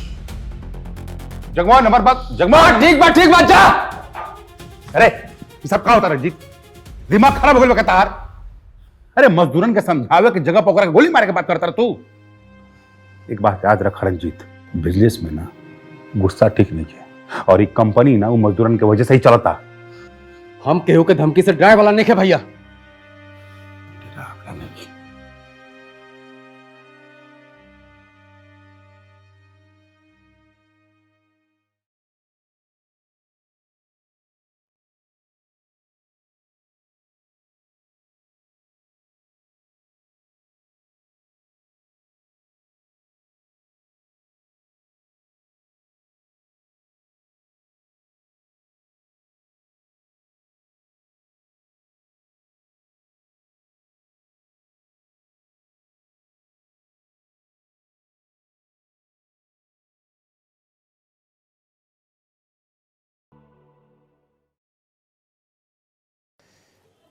जगमोहन, हमारी बात। जगमोहन, ठीक बात जा। अरे ये सब का होता रंजीत? दिमाग खराब हो गया कहता यार। अरे मजदूरन के समझावे की जगह पकड़ के गोली मारे के बात करता रहा तू। एक बात याद रख रंजीत, बिजनेस में ना गुस्सा ठीक नहीं है, और ये कंपनी ना वो मजदूरन के वजह से ही चलता। हम केहू के धमकी से डराए वाला नहीं है भैया।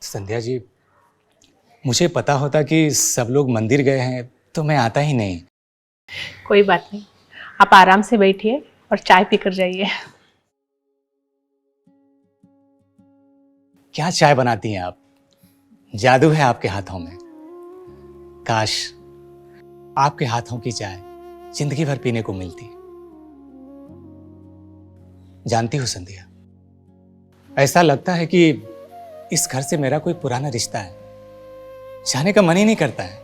संध्या जी, मुझे पता होता कि सब लोग मंदिर गए हैं तो मैं आता ही नहीं। कोई बात नहीं, आप आराम से बैठिए और चाय पीकर जाइए। क्या चाय बनाती हैं आप? जादू है आपके हाथों में। काश आपके हाथों की चाय जिंदगी भर पीने को मिलती। जानती हो संध्या, ऐसा लगता है कि इस घर से मेरा कोई पुराना रिश्ता है, जाने का मन ही नहीं करता है।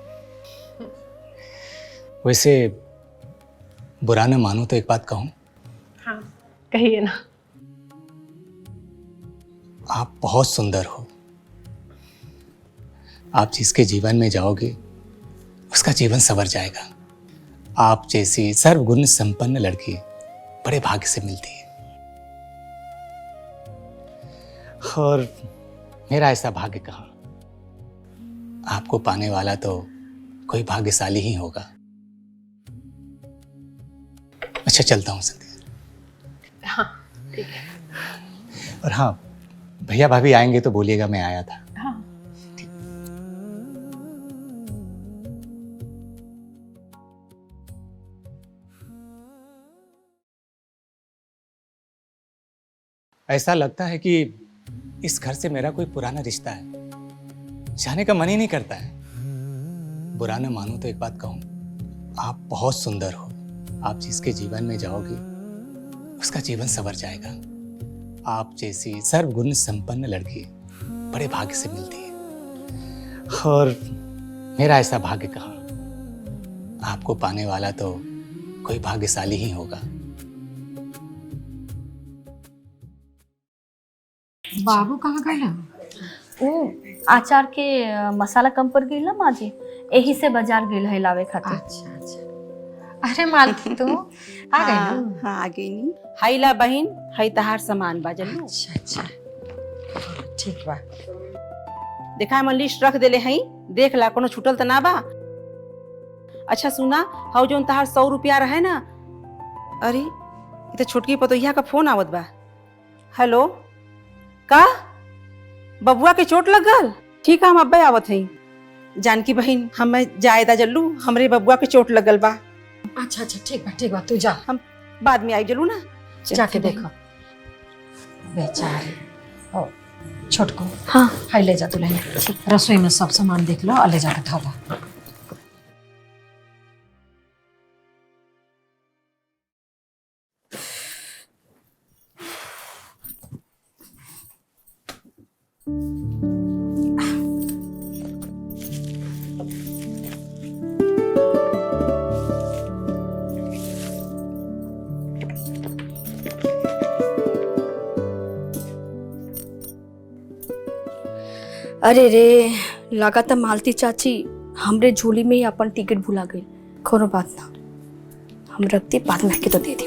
वैसे बुरा न मानो तो एक बात कहूं। हाँ, कहिए ना। आप बहुत सुंदर हो। आप जिसके जीवन में जाओगे उसका जीवन संवर जाएगा। आप जैसी सर्वगुण संपन्न लड़की बड़े भाग्य से मिलती है, और मेरा ऐसा भाग्य कहाँ। आपको पाने वाला तो कोई भाग्यशाली ही होगा। अच्छा, चलता हूँ संध्या। हाँ, ठीक है। और हाँ, भैया भाभी आएंगे तो बोलिएगा मैं आया था। हाँ। ऐसा लगता है कि इस घर से मेरा कोई पुराना रिश्ता है, जाने का मन ही नहीं करता है। बुरा न मानो तो एक बात कहूं, आप बहुत सुंदर हो। आप जिसके जीवन में जाओगे उसका जीवन संवर जाएगा। आप जैसी सर्वगुण संपन्न लड़की बड़े भाग्य से मिलती है, और मेरा ऐसा भाग्य कहाँ। आपको पाने वाला तो कोई भाग्यशाली ही होगा। बाबू कहाँ गया? वो आचार के मसाला कम पर गई ना माँ जी, यही से बाजार गई है लावे खातिर। अच्छा अच्छा। अरे मालकिन तू आ गई ना? हाँ आ गई नी। हाइला बहन, हाई तहार सामान बा जल्लू। अच्छा अच्छा ठीक बा। देखा हम लिस्ट रख देले हई, देख ला कोनो छूटल त ना बा। अच्छा सुना, हाउ जोन तहार 100 रुपया रहे ना, अरे ये तो छोटकी पतोहिया का फोन आवत बा। हेलो, का बबुआ के चोट लग गल? ठीक है हम अब्बे आवत हई। जानकी बहन हमें जायदा जल्लू, हमरे बबुआ के चोट लगल बा। अच्छा अच्छा ठीक बा तू जा, हम बाद में आई जल्लू ना। जाके देखो। बेचारी ओ छोटको, हाँ हाय ले जा तू ले, रसोई में सब सामान देख लो और ले जाके धो ला। अरे रे, लगा था मालती चाची हमरे झोली में ही अपन टिकट भुला गई। कोनो बात ना, हम रखते बाद में के तो दे दी।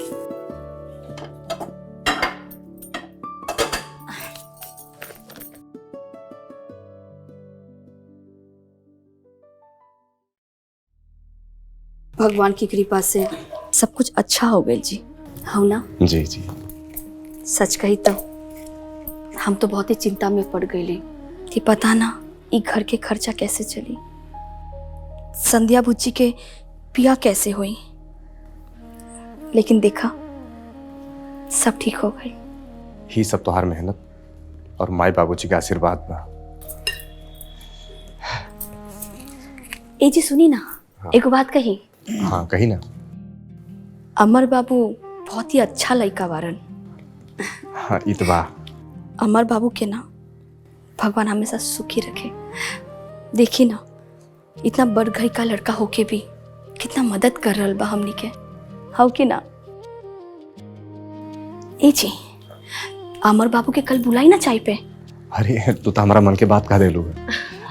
भगवान की कृपा से सब कुछ अच्छा हो गया जी, हो ना? जी जी। सच कही तो हम तो बहुत ही चिंता में पड़ गए कि पता ना ये घर के खर्चा कैसे चली, संध्या बुच्ची के पिया कैसे हुई। लेकिन देखा सब ठीक हो गई। ही सब तोहार मेहनत और माई बाबूजी के आशीर्वाद बा। ए जी सुनी ना, हाँ। एक बात कही। हाँ कही ना। अमर बाबू बहुत ही अच्छा लड़का बारन। हाँ ई तो बा। अमर बाबू के ना भगवान हमेशा सुखी रखे। देखी ना, इतना बड़ घर का लड़का होके भी कितना मदद कर रहा बा हमनी के, हो कि ना? ए जी, अमर बाबू के कल बुलाई ना चाय पे। अरे तू तो हमारा मन के बात कह दे लू,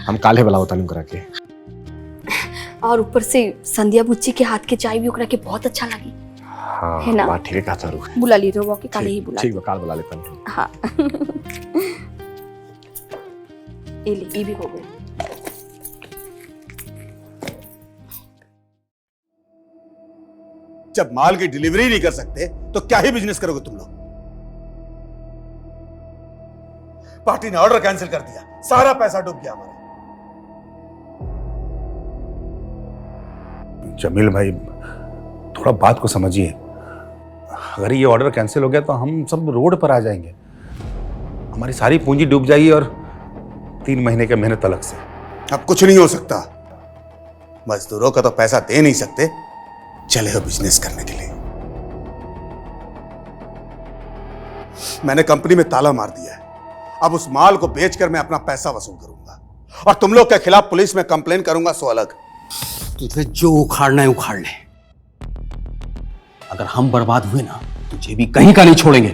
हम काले बुलाओ तनु करा के। और ऊपर से संध्या बुच्ची के हाथ के चाय भी ओकरा के बहुत अच्छा लगी। हाँ है ना? बात ठीक है कहा तारू। बुला ली रो के काले ही बुला। ठीक बा, काल बुला लेता हूँ। हाँ ये ले, ये भी हो गई। जब माल की डिलीवरी नहीं कर सकते तो क्या ही बिजनेस करोगे तुम लोग? पार्टी ने ऑर्डर कैंसिल कर दिया, सारा पैसा डूब गया हमारा। जमील भाई थोड़ा बात को समझिए, अगर ये ऑर्डर कैंसिल हो गया तो हम सब रोड पर आ जाएंगे, हमारी सारी पूंजी डूब जाएगी और 3 महीने के मेहनत अलग से। अब कुछ नहीं हो सकता, मजदूरों का तो पैसा दे नहीं सकते, चले हो बिजनेस करने के लिए। मैंने कंपनी में ताला मार दिया है, अब उस माल को बेचकर मैं अपना पैसा वसूल करूंगा और तुम लोग के खिलाफ पुलिस में कंप्लेन करूंगा, सो अलग। तुझे जो उखाड़ना है उखाड़ ले, अगर हम बर्बाद हुए ना तुझे भी कहीं का नहीं छोड़ेंगे।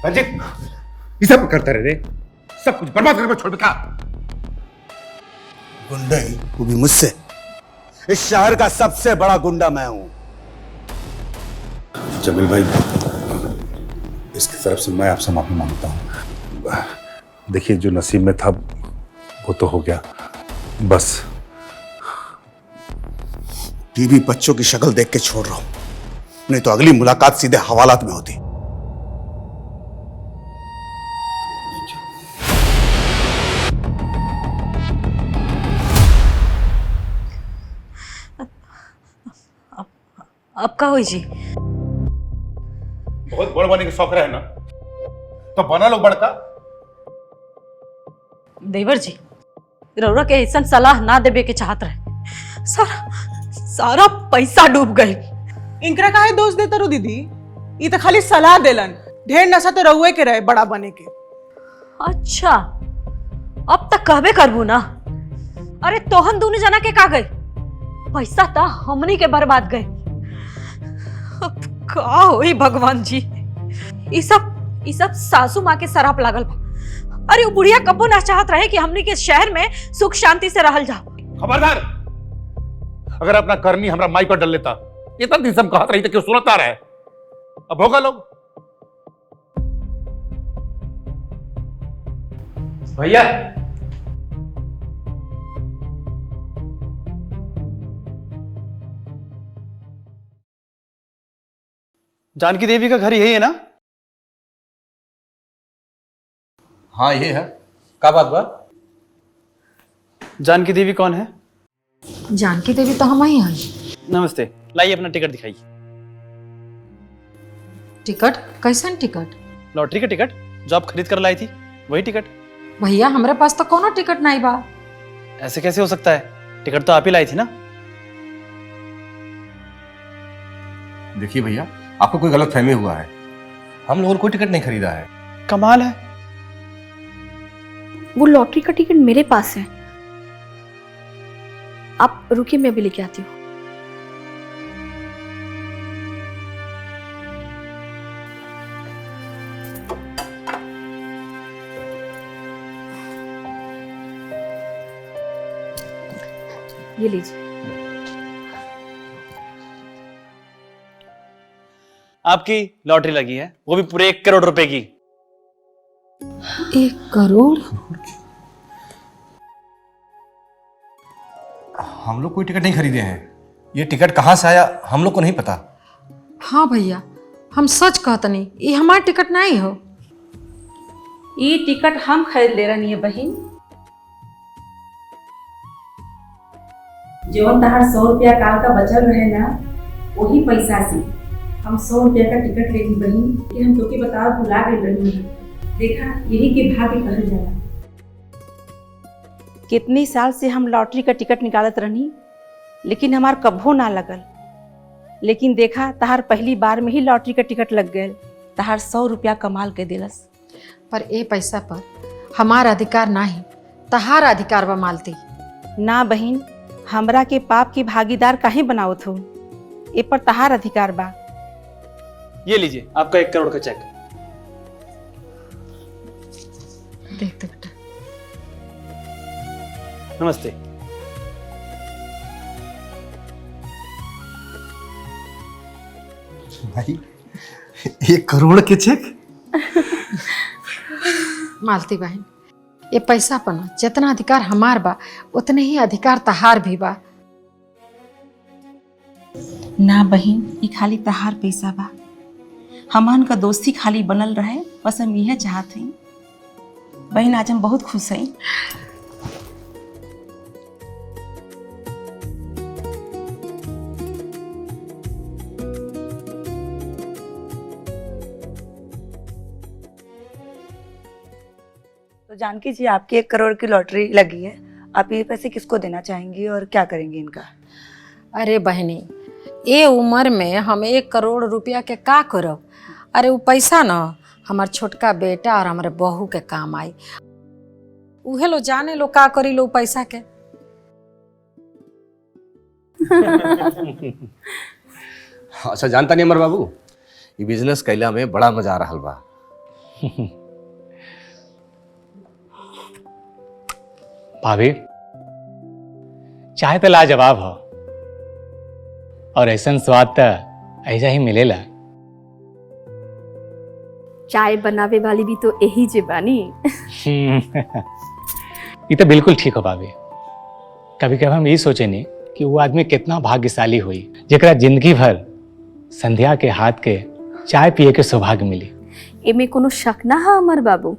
रंजित ये सब करते रहे, सब कुछ बर्बाद करके छोड़ बेटा। गुंडे, वो भी मुझसे। इस शहर का सबसे बड़ा गुंडा मैं हूं। जमील भाई इसकी तरफ से मैं आपसे माफी मांगता हूं। देखिए जो नसीब में था वो तो हो गया, बस। टीवी बच्चों की शक्ल देख के छोड़ रहा हूं, नहीं तो अगली मुलाकात सीधे हवालात में होती। अब का हुई जी? बहुत बड़ बनने के शौक रहे ना तो बना लो बड़का। देवर जी रउरा के ऐसा सलाह ना देवे के चाहत रहे, सारा पैसा डूब गई। इनकरा काहे दोष देता रो दीदी? ये तो खाली सलाह देलन, ढेर नशा तो रहुए के रहे बड़ा बने के। अच्छा अब तक कहबे करबू ना। अरे तोहन दोनों जना के का गई? पैसा तो हमनी के बर्बाद गए। अब का होई भगवान जी? ई सब सासू माँ के शराब लागल बा। अरे वो बुढ़िया कबो ना चाहत रहे कि हमनी के शहर में सुख शांति से रहल जाओ। खबरदार, अगर अपना करनी हमरा माई पर डल लेता, इतना दिन सब कहत रही थे, क्यों सुनता रहे? अब होगा लोग। भैया जानकी देवी का घर यही है ना? हाँ ये है। क्या बात बा? जानकी देवी कौन है? जानकी देवी तो हम ही हैं। नमस्ते, लाइए अपना टिकट दिखाइए। टिकट? कैसन टिकट? लॉटरी का टिकट जो आप खरीद कर लाई थी, वही टिकट। भैया हमारे पास तो कोनो टिकट नहीं बा। ऐसे कैसे हो सकता है? टिकट तो आप ही लाई थी ना? देखिए भैया, आपको कोई गलत फहमी हुआ है। हम लोगों ने कोई टिकट नहीं खरीदा है। कमाल है। वो लॉटरी का टिकट मेरे पास है। आप रुकिए, मैं अभी लेके आती हूँ। ये लीजिए। आपकी लॉटरी लगी है, वो भी पूरे 1 करोड़ रुपए की। 1 करोड़? हम लोग कोई टिकट नहीं खरीदे हैं। ये टिकट कहाँ से आया हम लोग को नहीं पता। हाँ भैया, हम सच कहते नहीं, ये हमारा टिकट नहीं हो। ये टिकट हम खरीद ले रही है बहन। जो तहार 100 रुपया काल का बचल रहे ना, वही पैसा से हम 100 रुपया का टिकट लेनी बहन। कि हम तो के बताओ भुला गए रही है। देखा, यही के भाग्य कहल जाला। कितने साल से हम लॉटरी का टिकट निकालत रहनी, लेकिन हमार कभो ना लगल। लेकिन देखा, तहार पहली बार में ही लॉटरी का टिकट लग गए। तहार 100 रुपया कमाल के दिलस। पर ए पैसा पर हमारा अधिकार नहीं, तहार अधिकार बा मालती। ना बहन, हमरा के पाप की भागीदार काहे बनावत हो? ए पर तहार अधिकार बा। ये लीजिए आपका 1 करोड़ का चेक। देखते बेटा। नमस्ते। भाई 1 करोड़ के चेक? मालती बहन, ये पैसा पर ना जितना अधिकार हमार बा, उतने ही अधिकार तहार भी बा। ना बहन, ये खाली तहार पैसा बा। हमन का दोस्ती खाली बनल रहे, बस हम यह चाहते हैं। बहन, आज हम बहुत खुश हैं। तो जानकी जी, आपकी 1 करोड़ की लॉटरी लगी है। आप ये पैसे किसको देना चाहेंगी और क्या करेंगी इनका? अरे बहनी, ये उम्र में हम 1 करोड़ रुपया के का करब? अरे वो पैसा ना हमार छोटका बेटा और हमारे बहू के काम आई। उहे लो जाने लो का करी लो पैसा के। अच्छा, जानता नहीं अमर बाबू, ये बिजनेस कैला में बड़ा मजा आ रहा बा। भाभी, चाय तो लाजवाब हो और ऐसा स्वाद तो ऐसा ही मिलेला। चाय बनावे वाली भी तो यही जे बानी। ये तो बिल्कुल ठीक हो भाभी। कभी कभी हम ये सोचे नहीं कि वो आदमी कितना भाग्यशाली हुई जरा जिंदगी भर संध्या के हाथ के चाय पिए के सौभाग्य मिली। एमे कोनो शक ना है अमर बाबू।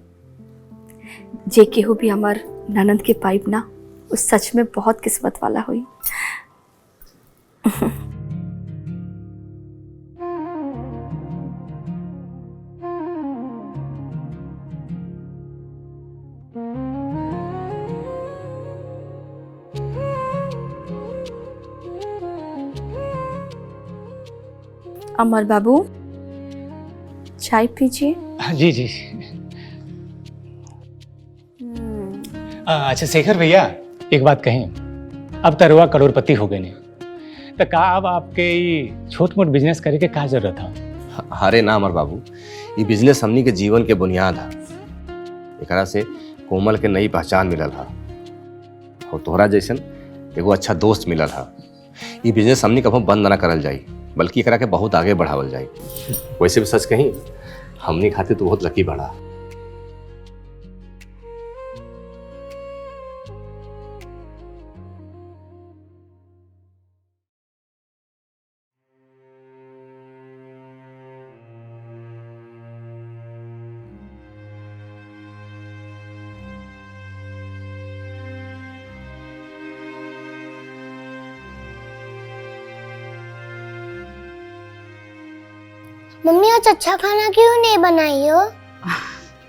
जे केहू भी हमार ननद के पाइप ना, उस सच में बहुत किस्मत वाला हुई। अमर बाबू, चाय पीजिए। जी जी। अच्छा शेखर भैया, एक बात कहें, अब तरुआ करोड़पति हो गए ने, तो का अब आपके छोट मोट बिजनेस करे के का जरूरत है? अरे ना अमर बाबू, ये बिजनेस हमनी के जीवन के बुनियाद है। एकरा से कोमल के नई पहचान मिलल है और तोहरा जैसन एगो अच्छा दोस्त मिलल है। ये बिजनेस हमने कभी बंद ना करल जाई, बल्कि एकरा के बहुत आगे बढ़ावल जाई। वैसे भी सच कहीं हमने खातिर तो बहुत लकी बढ़ा। मम्मी आज अच्छा खाना क्यों नहीं बनाई हो?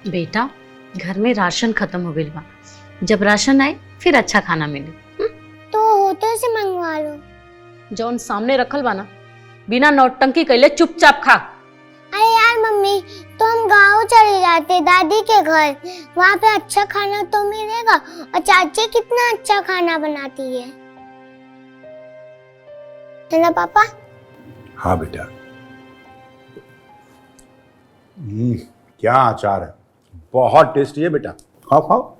बेटा घर में राशन खत्म हो गइल बा, जब राशन आए फिर अच्छा खाना मिले। तो होटल से मंगवा लो। जौन सामने रखल बा ना, बिना नौटंकी कैले चुपचाप खा। अरे यार मम्मी, तो हम गांव चले जाते दादी के घर, वहाँ पे अच्छा खाना तो मिलेगा। और चाची कितना अच्छा खाना बनाती है ना पापा? हाँ बेटा। क्या अचार है, बहुत टेस्टी है बेटा, खाओ खाओ।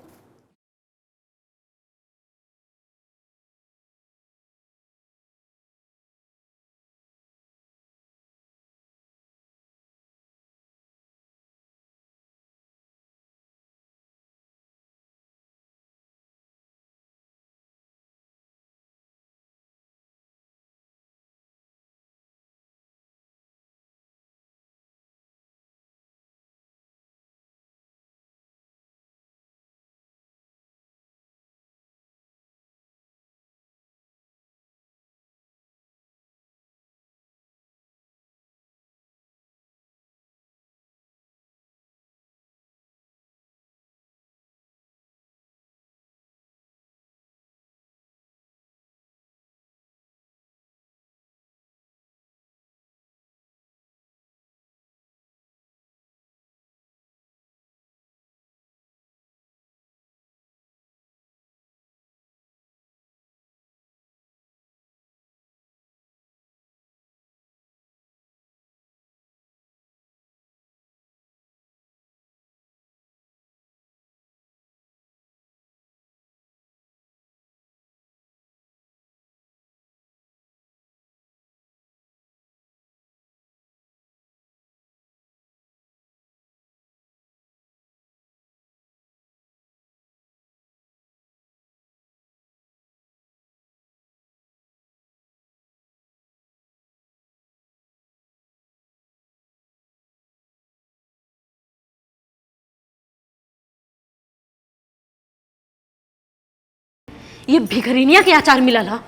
ये भिखरीनिया के अचार मिला ला,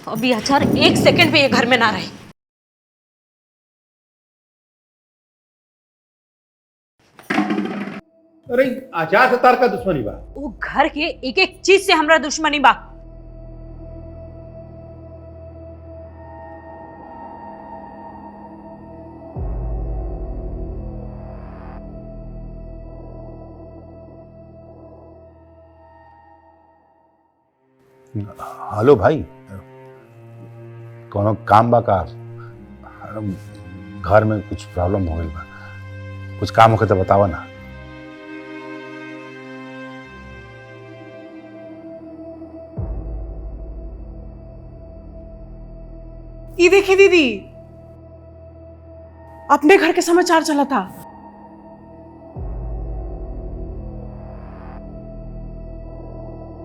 अभी अचार एक सेकंड में ये घर में ना रहे। अरे अचार से तार का दुश्मनी बा? वो घर के एक एक चीज से हमरा दुश्मनी बा। हेलो भाई, कोनो काम बा का? घर में कुछ प्रॉब्लम हो गई बा, कुछ काम होके तो बतावा ना। ये देखिए दीदी, अपने घर के समाचार चला था।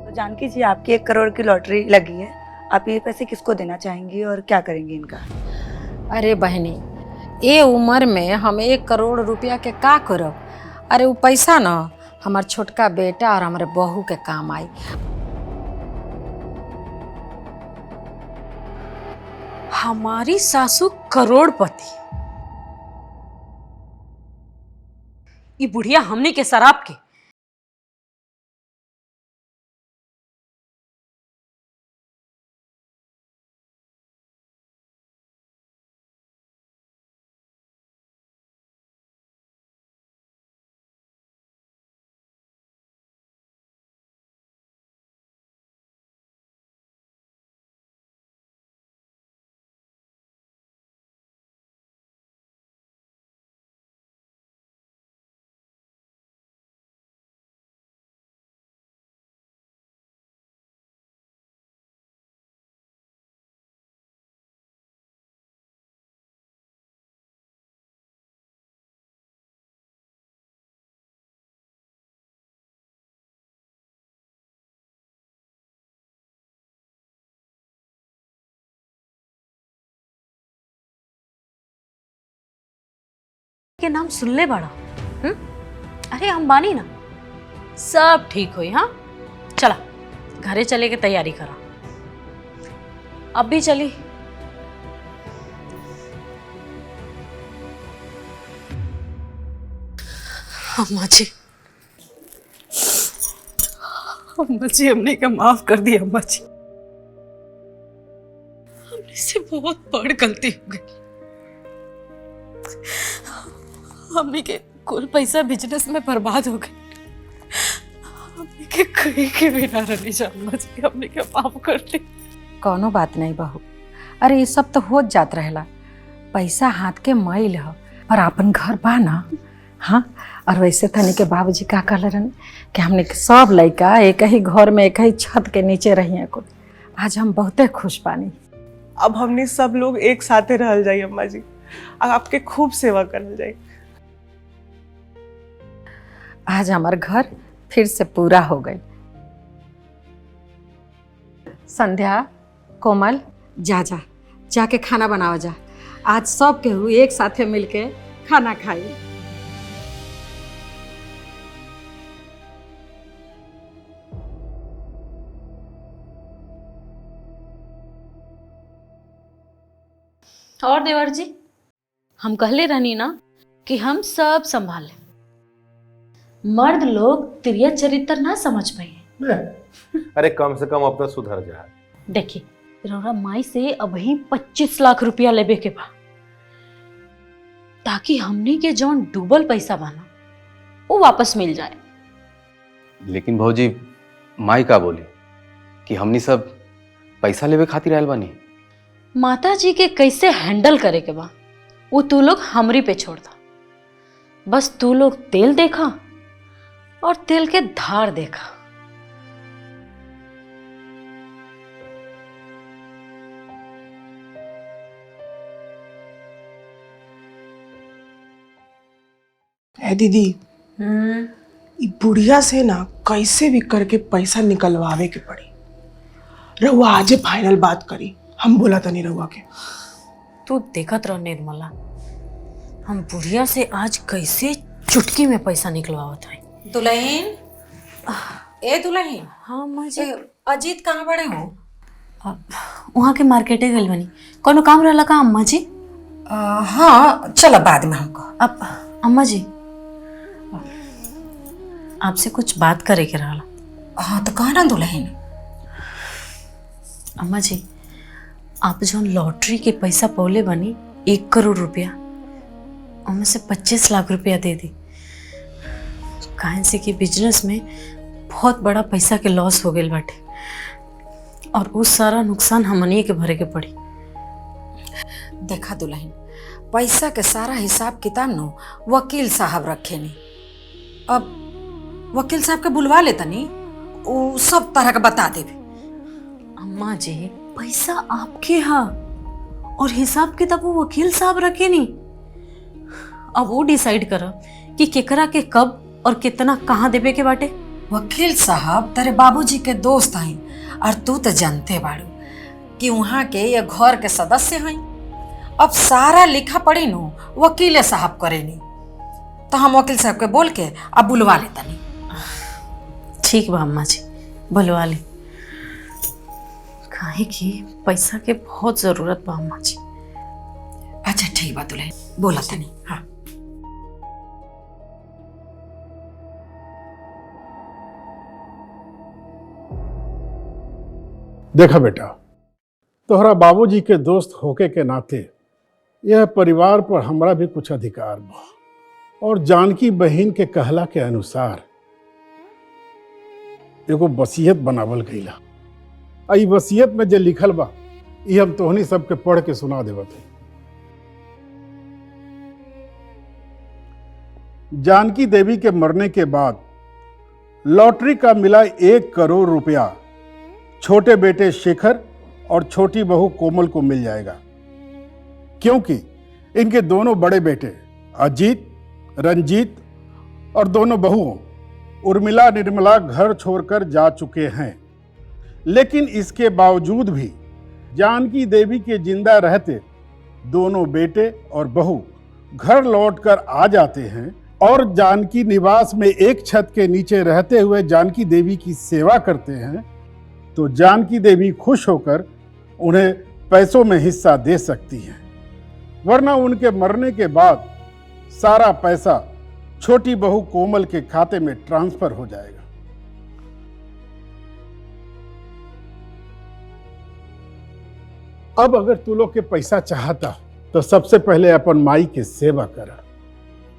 तो जानकी जी, आपकी 1 करोड़ की लॉटरी लगी है। आप ये पैसे किसको देना चाहेंगी और क्या करेंगी इनका? अरे बहनी, ये उम्र में हम 1 करोड़ रुपया के का करब? अरे वो पैसा ना हमार छोटका बेटा और हमारे बहू के काम आई। हमारी सासू करोड़पति, ये बुढ़िया हमने के शराब के के नाम सुन ले बड़ा। अरे अंबानी ना, सब ठीक हुई। हाँ चला घरे चले के तैयारी करा। अब भी चली। अम्मा जी, अम्मा जी हमने का माफ कर दिया। अम्मा जी हमने से बहुत बड़ गलती हो गई। हमने के कुल पैसा बिजनेस में बर्बाद हो गए। हमने के कहीं के भी ना रहने जा। अम्मा जी हमने के माफ कर दे। कोनो बात नहीं बहू, अरे ये सब तो हो जात रहेला। पैसा हाथ के मैल ह, पर अपन घर बा ना। हाँ, और वैसे तनी के बाबूजी का कहले रहन कि हमने के सब लड़का एक ही घर में एक ही छत के नीचे रहिए कुल। आज हम बहुते खुश बानी। अब हमने सब लोग एक साथे रहल जाई अम्मा जी, अब आपके खूब सेवा करल जाई। आज हमार घर फिर से पूरा हो गई। संध्या, कोमल, जा जा जाके खाना बनावा जा। आज सब केहू एक साथे मिलके खाना खाई। और देवर जी, हम कहले रहनी ना कि हम सब संभाल लें। मर्द लोग तिरिया चरित्र ना समझ पाए। अरे कम से कम अपना सुधर जा। देखिए रौरा माई से अभी 25 लाख रुपया लेबे के बा, ताकि हमने के जौन डूबल पैसा बाना वो वापस मिल जाए। लेकिन भौजी माई का बोली कि हमनी सब पैसा लेवे खातिर आयल बानी। माता जी के कैसे हैंडल करे के बा वो तू लोग हमरी पे छोड़ दा। बस तू लोग तेल देखा और तेल के धार देखा। ए दीदी, ई बुढ़िया से ना कैसे भी करके पैसा निकलवावे के पड़ी। रहुआ आजे फाइनल बात करी, हम बोला तनी रहुआ के। तू देखत रह निर्मला, हम बुढ़िया से आज कैसे चुटकी में पैसा निकलवावत है। दुल्हन, ए दुल्हन। हाँ मुझे अजीत कहाँ बड़े हो? वहाँ के मार्केटे गल बनी। कोनो काम रहला का अम्मा जी? हाँ चलो बाद में हमको। अब अम्मा जी आपसे कुछ बात करे के रहला। हाँ तो कहा ना दुल्हन। अम्मा जी, आप जो लॉटरी के पैसा पौले बनी 1 करोड़ रुपया, उनमें से 25 लाख रुपया दे दी। काहे से कि बिजनेस में बहुत बड़ा पैसा के लॉस हो गई बाटे, और उस सारा नुकसान हमनी के भरे के पड़ी। देखा दुल्हन, पैसा के सारा हिसाब किताब नो वकील साहब रखे नी। अब वकील साहब के बुलवा लेता नी, वो सब तरह का बता देवे। अम्मा जी पैसा आपके हाँ, और हिसाब किताब वो वकील साहब रखे नी। अब वो डिसाइड करा कि केकरा के कब और कितना कहाँ देवे के बाटे। वकील साहब तेरे बाबूजी के दोस्त हैं, और तू तो जानते बाड़ू कि वहाँ के ये घर के सदस्य हैं। अब सारा लिखा पड़ी नो वकील साहब करे नी, तो हम वकील साहब के बोल के अब बुलवा लेता नी। ठीक बा अम्मा जी, बुलवा ले। काहे कि पैसा के बहुत जरूरत बा अम्मा जी। अच्छा ठीक बा दुल्हन, बोला तनी। हाँ देखा बेटा, तोहरा बाबूजी के दोस्त होके के नाते यह परिवार पर हमरा भी कुछ अधिकार बा, और जानकी बहन के कहला के अनुसार एगो वसीयत बनावल गईला। आई वसीयत में जो लिखल बा ये हम तोहनी सबके पढ़ के सुना देवत है। जानकी देवी के मरने के बाद लॉटरी का मिला 1 करोड़ रुपया छोटे बेटे शेखर और छोटी बहू कोमल को मिल जाएगा, क्योंकि इनके दोनों बड़े बेटे अजीत, रंजीत और दोनों बहुओं उर्मिला, निर्मला घर छोड़कर जा चुके हैं। लेकिन इसके बावजूद भी जानकी देवी के जिंदा रहते दोनों बेटे और बहू घर लौटकर आ जाते हैं और जानकी निवास में एक छत के नीचे रहते हुए जानकी देवी की सेवा करते हैं तो जानकी देवी खुश होकर उन्हें पैसों में हिस्सा दे सकती हैं, वरना उनके मरने के बाद सारा पैसा छोटी बहू कोमल के खाते में ट्रांसफर हो जाएगा। अब अगर तू लोग के पैसा चाहता तो सबसे पहले अपन माई के सेवा करा,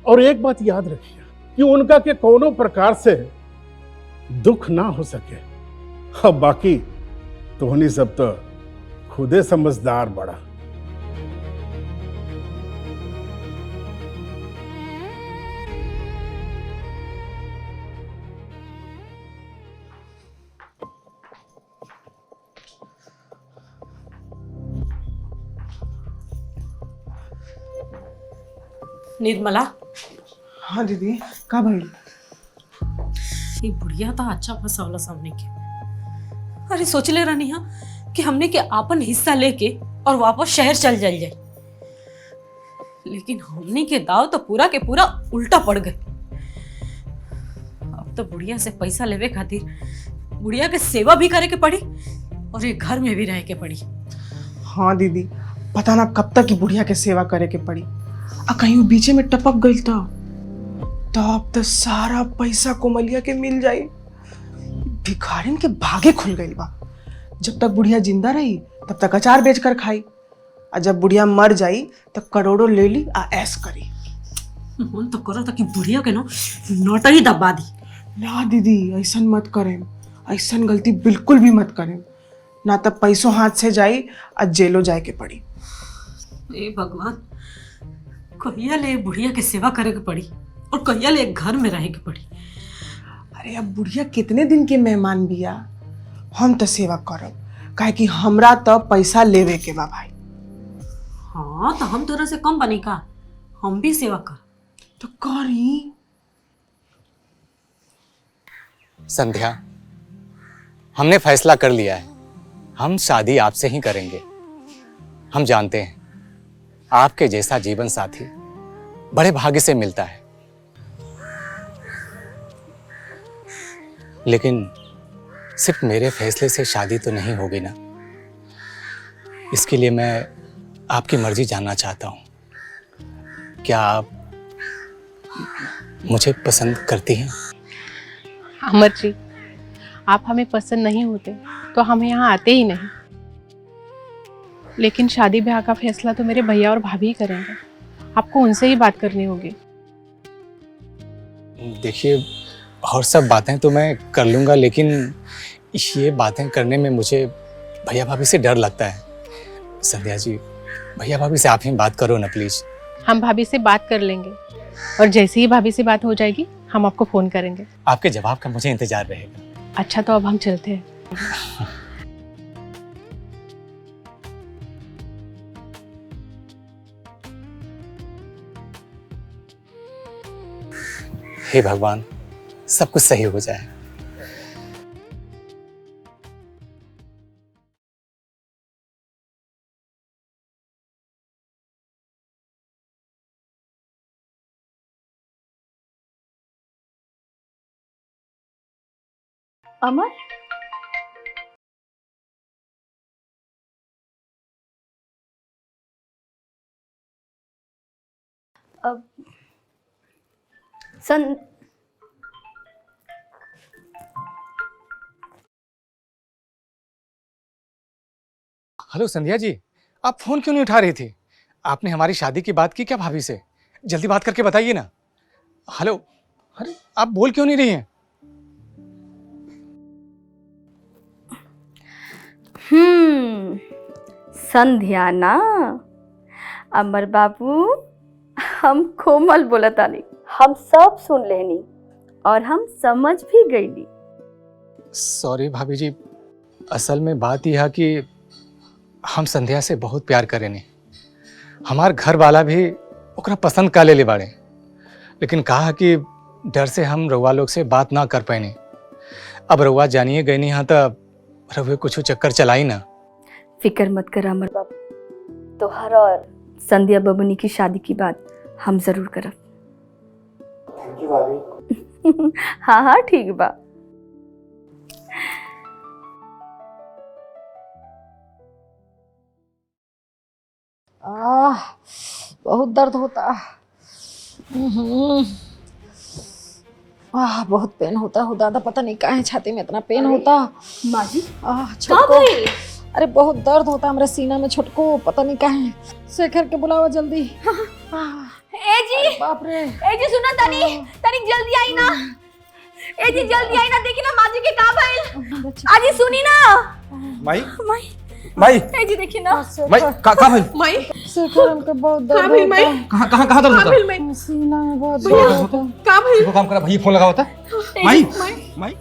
और एक बात याद रखिए कि उनका के कोनो प्रकार से दुख ना हो सके। अब बाकी तोहनी सब तो खुदे समझदार बड़ा। निर्मला। हाँ दीदी, का भइल? ये बुढ़िया तो अच्छा फंसावला सामने के। अरे सोचले रहनी हा कि हमने के आपन हिस्सा लेके और वापस शहर चल जाए, लेकिन हमने के दाव तो पूरा के पूरा उल्टा पड़ गए। अब तो बुढ़िया से पैसा लेवे खातिर बुढ़िया के सेवा भी करे के पड़ी और ये घर में भी रह के पड़ी। हाँ दीदी, पता ना कब तक की बुढ़िया के सेवा करे के पड़ी। आ कहीं वो बीचे में टपक गई तो अब तो सारा पैसा कोमलिया के मिल जाई। भिखारिन के भागे खुल गई बा। जब तक बुढ़िया जिंदा रही तब तक अचार बेच कर खाई, और जब बुढ़िया मर जाई तब करोड़ों ले ली आ ऐश करी। मन तो करो था कि बुढ़िया के नोट ही दबा दी। ना दीदी, ऐसा मत करें, ऐसा गलती बिल्कुल भी मत करें, ना तब पैसों हाथ से जाई और जेलो जाए के पड़ी। ए भगवान, कहिया ले बुढ़िया के सेवा करे के पड़ी और कहिया ले घर में रहे के पड़ी। अरे अब बुढ़िया कितने दिन के मेहमान बिया, हम तो सेवा करब, काहे कि हमरा तो पैसा लेवे के बा भाई। हाँ तो हम तोरा से कम बनी का, हम भी सेवा कर तो करी। संध्या, हमने फैसला कर लिया है, हम शादी आपसे ही करेंगे। हम जानते हैं आपके जैसा जीवन साथी बड़े भाग्य से मिलता है, लेकिन सिर्फ मेरे फैसले से शादी तो नहीं होगी ना। इसके लिए मैं आपकी मर्जी जानना चाहता हूं। क्या आप मुझे पसंद करती हैं? अमर जी, आप हमें पसंद नहीं होते तो हम यहाँ आते ही नहीं, लेकिन शादी ब्याह का फैसला तो मेरे भैया और भाभी ही करेंगे। आपको उनसे ही बात करनी होगी। देखिए, और सब बातें तो मैं कर लूँगा, लेकिन ये बातें करने में मुझे भैया भाभी से डर लगता है। संध्या जी, भैया भाभी से आप ही बात करो ना प्लीज। हम भाभी से बात कर लेंगे और जैसे ही भाभी से बात हो जाएगी हम आपको फोन करेंगे। आपके जवाब का मुझे इंतजार रहेगा। अच्छा, तो अब हम चलते हैं। हे भगवान, सब कुछ सही हो जाए। अमर, अब हेलो संध्या जी, आप फोन क्यों नहीं उठा रही थी? आपने हमारी शादी की बात की क्या भाभी से? जल्दी बात करके बताइए ना। हेलो, अरे आप बोल क्यों नहीं रही हैं? संध्या ना, अमर बाबू, हम कोमल बोलतानी, हम सब सुन लेनी और हम समझ भी गईली। सॉरी भाभी जी, असल में बात यह है कि हम संध्या से बहुत प्यार करेनी। हमार घर वाला भी ओकरा पसंद का ले बाड़े, लेकिन कहा कि डर से हम रउआ लोग से बात ना कर पाएनी। अब रउआ जानिए गई नहीं, हाँ तो रउए कुछ चक्कर चलाई ना। फिक्र मत कर अमर बाबू, तोहर और संध्या बबुनी की शादी की बात हम जरूर करब। थैंक यू भाभी। हाँ हाँ ठीक बा। बहुत दर्द होता। बहुत पेन होता हो दादा, पता नहीं काहे छाती में इतना पेन होता। माँ जी छोटको, अरे बहुत दर्द होता हमारे सीना में छोटको, पता नहीं काहे। शेखर के बुलावा जल्दी। ए जी, बाप रे। ए जी सुना, तनी तनी जल्दी आई ना। ए जी जल्दी आई ना, देखी ना माँ जी के का भइल। आजी सुनी ना। माई माई माई ए जी देखी ना। माई का भाई माई शेखर हमके बहुत दर्द भाई माई कहाँ कहाँ कहाँ दर्द होता है? सीना में बहुत भैया, दर्द होता। का भाई देखो काम करा भाई, फोन लगा होता माई माई माई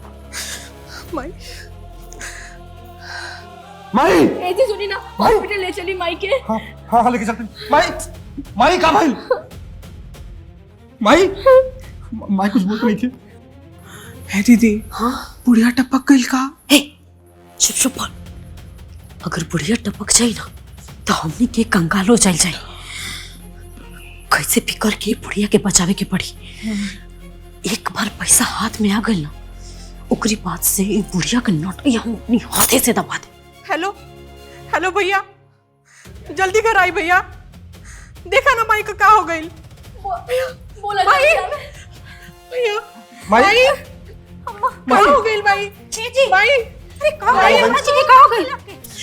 माई ए जी सुनी ना, हॉस्पिटल ले चली माई के। हाँ हाँ हाँ लेके चलते हैं। माई माई का भाई माई माई कुछ बोलते नहीं थे। है दीदी। हाँ बुढ़िया टपक गई का? चुप चुप बोल। अगर बुढ़िया टपक जाए ना तो हमने के कंगाल हो जाए। कैसे भी करके बुढ़िया के बचावे के पड़ी। एक बार पैसा हाथ में आ गई ना, ओकरी बाद से बुढ़िया के नोट हम अपनी हाथे से दबा दे। हेलो हेलो भैया, जल्दी घर आई भैया। देखा ना माई का क्या हो गई। बोला माई भैया माई क्या हो गई माई? जी माई अरे कहाँ गई अम्मा जी की, कहाँ हो गई?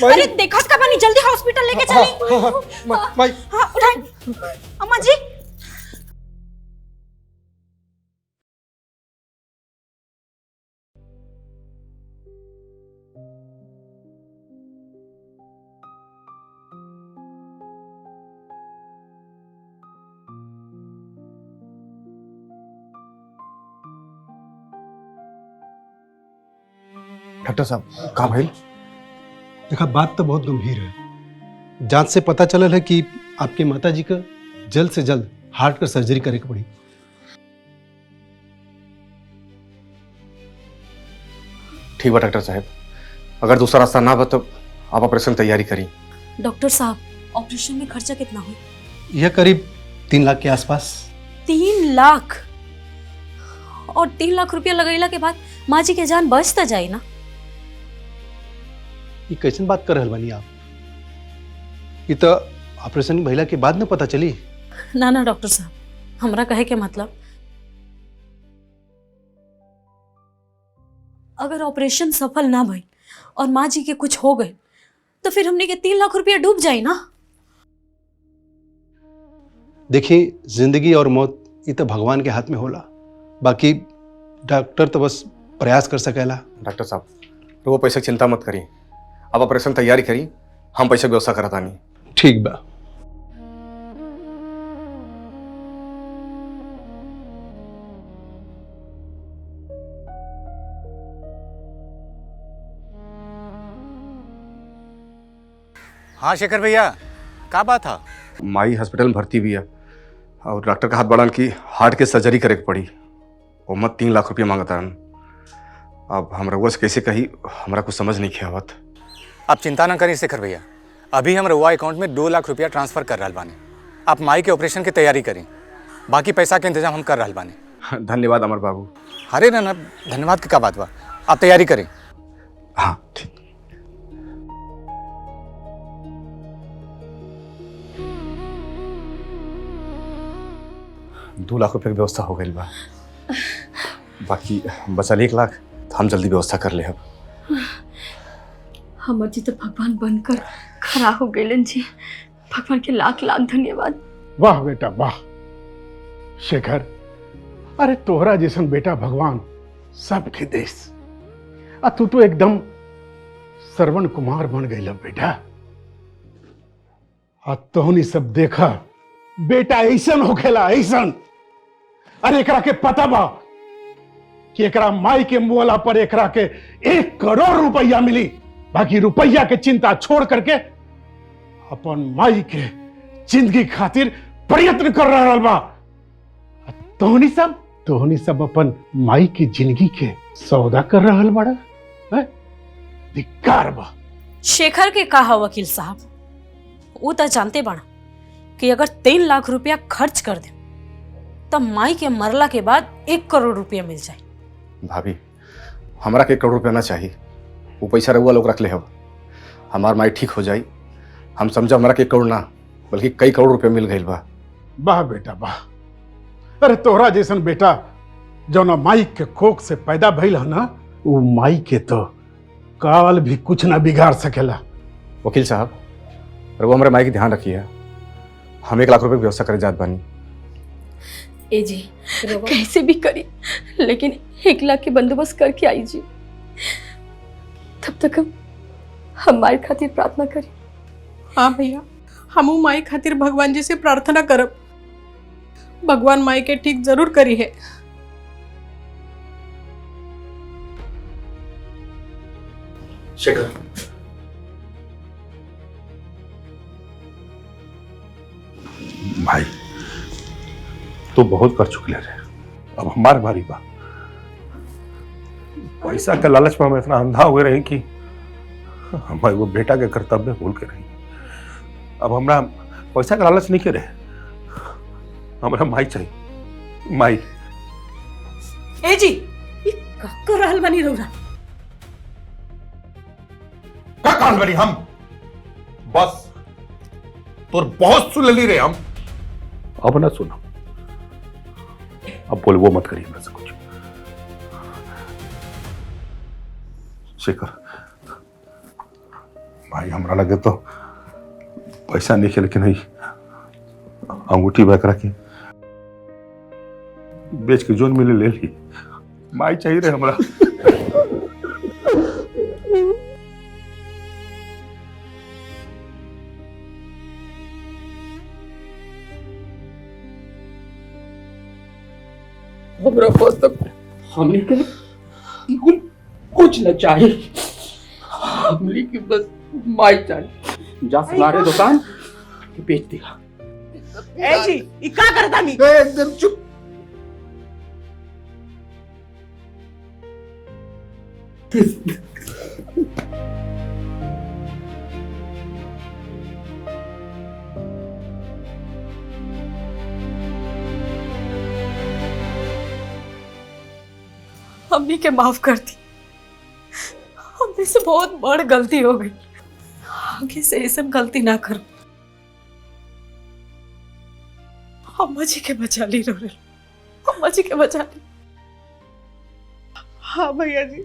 अरे देखा का बनी, जल्दी हॉस्पिटल लेके चली। माई हाँ उठाई अम्मा जी। डॉक्टर साहब कहाँ भाई? देखा बात तो बहुत गंभीर है। जांच से पता चलल है कि आपके माताजी का जल्द से जल्द हार्ट का सर्जरी करे के पड़ी। ठीक बा डॉक्टर साहब, अगर दूसरा रास्ता ना बा तो आप ऑपरेशन तैयारी करी। डॉक्टर साहब ऑपरेशन में खर्चा कितना हुआ? यह करीब 3 लाख के आसपास। 3 लाख? और 3 लाख रुपया लगैला के बाद माँ जी के जान बच तो जाए ना? ये कैसन बात कर रहल बानी आप? ये तो ऑपरेशन भइला के बाद न पता चली। ना ना डॉक्टर साहब, हमरा कहे के मतलब अगर ऑपरेशन सफल ना भई और माँ जी के कुछ हो गए तो फिर हमने के 3 लाख रुपया डूब जाए ना। देखिए, जिंदगी और मौत ये तो भगवान के हाथ में होला, बाकी डॉक्टर तो बस प्रयास कर सकेला। डॉक्टर साहब तो वो पैसे चिंता मत करिए, आप ऑपरेशन तैयारी करी, हम पैसे की व्यवस्था करता नहीं। ठीक बा। हाँ शेखर भैया, क्या बात था? माई हॉस्पिटल में भर्ती भी है और डॉक्टर का हाथ बढ़ान की हार्ट के सर्जरी करे के पड़ी। वो मत 3 लाख रुपया मांगता है। अब हम रउआ से कैसे कही, हमारा कुछ समझ नहीं किया आवत। आप चिंता ना करिए शेखर भैया, अभी हम रउआ अकाउंट में 2 लाख रुपया ट्रांसफर कर रहा बानी। आप माई के ऑपरेशन की तैयारी करें, बाकी पैसा के इंतजाम हम कर रहा बानी। धन्यवाद अमर बाबू। अरे ना धन्यवाद की क्या बात बा, आप तैयारी करें। हाँ ठीक। 2 लाख रुपए की व्यवस्था हो गई बा, बाकी बचल 1 लाख तो हम जल्दी व्यवस्था कर ले। अब हमर जी तो भगवान बनकर खड़ा हो गए जी। भगवान के लाख लाख धन्यवाद। वाह बेटा वाह। शेखर, अरे तोहरा जैसन बेटा भगवान सबके देश। तू तो एकदम श्रवण कुमार बन गई बेटा। तोहनी सब देखा बेटा ऐसन होखेला ऐसन। अरे एकरा के पता बा कि एकरा माई के मुआला पर एकरा के 1 करोड़ रुपया मिली। बाकी रुपया के चिंता छोड़ करके अपन माई के जिंदगी खातिर प्रयत्न कर रहा बा। तोहनी सब अपन माई की जिंदगी के सौदा कर रहा बड़ा। धिक्कार बा। शेखर के कहा वकील साहब, वो तो जानते बना कि अगर 3 लाख रुपया खर्च कर दे तब माई के मरला के बाद 1 करोड़ रुपया मिल जाए। भाभी हमरा के 1 करोड़ रुपया ना चाहिए, वो पैसा रहुआ लोग रख ले हो, हमार माई ठीक हो जाई। हम समझा हमारा के 1 करोड़ ना बल्कि कई करोड़ रुपया मिल गई बा। वाह बेटा वाह। अरे तोहरा जैसन बेटा जौना माई के कोख से पैदा भइल है ना, वो माई के तो काल भी कुछ ना बिगाड़ सकेला। वकील साहब रहुआ हमारे माई की ध्यान रखिए, हम 1 लाख रुपए की व्यवस्था करे जात बानी। ए जी कैसे भी करी लेकिन 1 लाख के बंदोबस्त करके आई जी। तब तक हम हमारे खातिर प्रार्थना करी। हाँ भैया, हमू माई खातिर भगवान जी से प्रार्थना करब, भगवान माई के ठीक जरूर करी है। शेखर, भाई तू बहुत कर चुके रे, अब हमारे बारी बा। पैसा के लालच में हम इतना अंधा हो गए रहे कि हमारे वो बेटा के कर्तव्य भूल के रही। अब हमरा पैसा के लालच नहीं के रहे, हमरा माई चाहिए, माई। ए जी ये का कर रहल बनी रौरा? का कहल बनी हम? बस तोर बहुत सुन ली रे हम, अब ना सुना। अब बोल वो मत करिए मेरे से कुछ। शेखर भाई हमरा लगे तो पैसा नहीं है, लेकिन नहीं अंगूठी बैकरा के बेच के जोन मिले ले ली। माई चाहिए रे हमरा। हमरा पास तक हमने के कुछ न चाहिए, हमने की बस माई चाहिए। जा सुनारे दुकान बेच दिया। ए जी ई का करता नी? एकदम चुप। हमने के माफ कर दी, हमने से बहुत बड़ गलती हो गई, आगे से ये सब गलती ना करो। अम्मा जी के बचा ली रोरेल, अम्मा जी के बचा ली। हाँ भैया जी,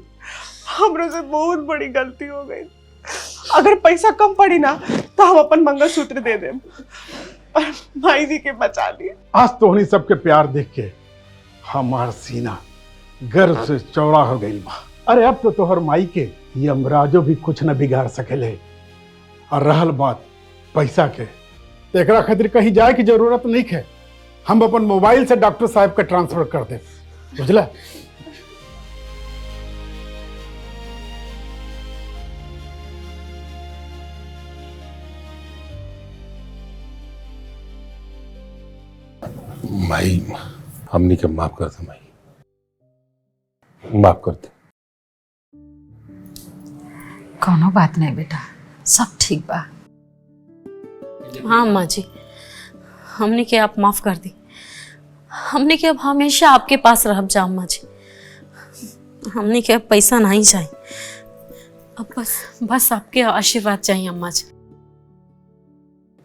हमरो से बहुत बड़ी गलती हो गई। अगर पैसा कम पड़ी ना तो हम अपन मंगलसूत्र दे दें, पर भाई जी के बचा लिए। आज तो उन्हीं सबके प्यार देख के हमार सीना गर्व से चौड़ा हो गई बा। अरे अब तो तोहर माई के यमराजो भी कुछ न बिगाड़ सकेले। और रहल बात पैसा के, तो एकरा खातिर कहीं जाए की जरूरत नहीं है, हम अपन मोबाइल से डॉक्टर साहब का ट्रांसफर कर दे, बुझला? माई हमनी के माफ कर दे, माई माफ कर दे। कोनो बात नहीं बेटा, सब ठीक बा। हाँ अम्मा जी, हमने के आप माफ कर दी, हमने के अब हमेशा आपके पास रह जा अम्मा जी। हमने के अब पैसा नहीं चाहिए, अब बस आपके आशीर्वाद चाहिए अम्मा जी।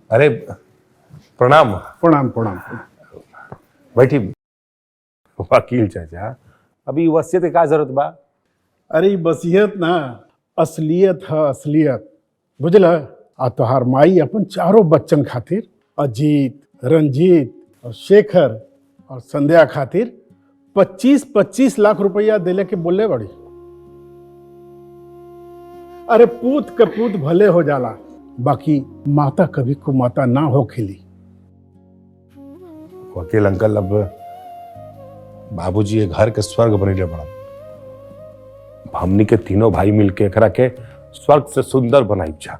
अरे प्रणाम। प्रणाम प्रणाम। बैठी। वकील चाचा, अभी वसीयत के का जरूरत बा? अरे वसीयत ना, असलियत है असलियत, बुझला? आ तोहार माई अपन चारों बच्चन खातिर, अजीत, रंजीत और शेखर और संध्या खातिर 25-25 लाख रुपया देले के बोले बड़ी। अरे पूत के पूत भले हो जाला, बाकी माता कभी कुमाता ना हो खिली। वकील अंकल, अब बाबूजी ये घर के स्वर्ग बने बड़ा, हमनी के तीनों भाई मिलके एकरा के स्वर्ग से सुंदर बनाई जा।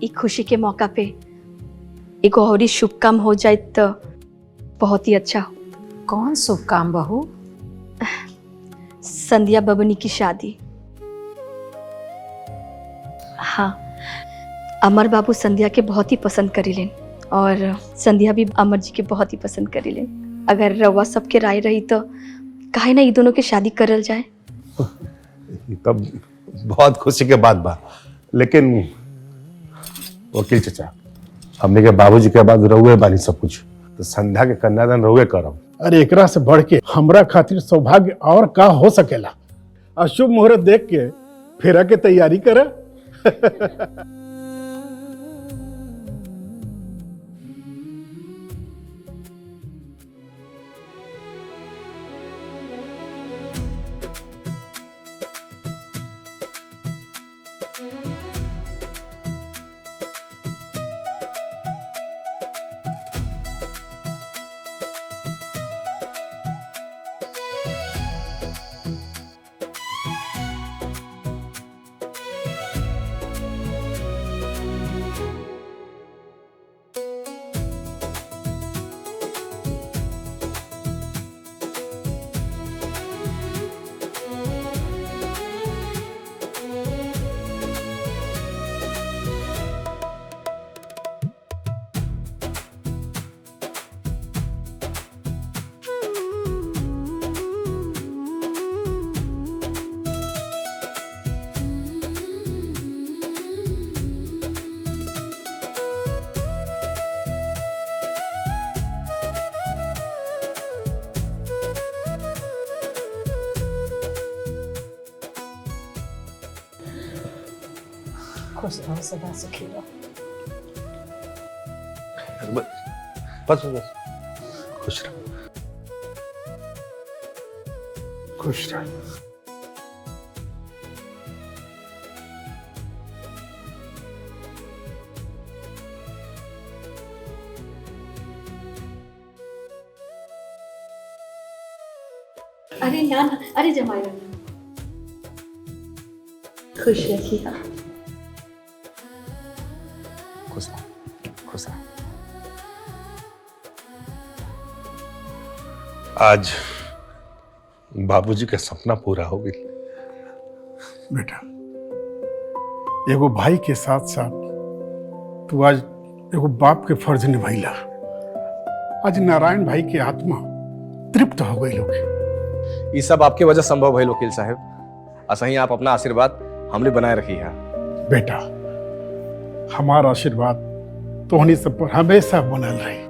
एक खुशी के मौका पे एक और ही शुभ काम हो जाए तो बहुत ही अच्छा हो। कौन शुभ काम बहू? संध्या बबनी की शादी। हाँ, अमर बाबू संध्या के बहुत ही पसंद करीलेन और संध्या भी अमर जी के बहुत ही पसंद करेले। अगर रवा सबके राय रही तो काहे ना ये दोनों के शादी करल जाए। तब बहुत खुशी के बात बा, लेकिन वकील चचा हमने के बाबूजी के बाद रहुए बानी सब कुछ, तो संध्या के कन्यादान रहुए करब। अरे एकरा से बढ़ के हमरा खातिर सौभाग्य और का हो सकेला। अशुभ मुहूर्त देख के फेरा के तैयारी करे। खुश रहो, सदा सुखी रहो। बस बस खुश रहो, खुश रहो। अरे ना ना, अरे जमाई खुश रखिएगा। खुश रहो, खुश रहो। आज बाबूजी का सपना पूरा हो गया। बेटा, एगो भाई के साथ साथ तू आज एगो बाप के फर्ज निभैला। आज नारायण भाई की आत्मा तृप्त हो गई लोग। ये सब आपके वजह संभव भइल वकील साहब। असही आप अपना आशीर्वाद हमने बनाए रखी है। बेटा, हमारा आशीर्वाद तोहनी सब पर हमेशा बनल रही।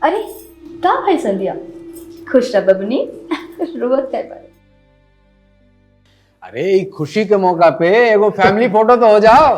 अरे का भाई संध्या, खुश रह बबनी, रोवत है पर। अरे खुशी के मौका पे एगो फैमिली फोटो तो हो जाओ।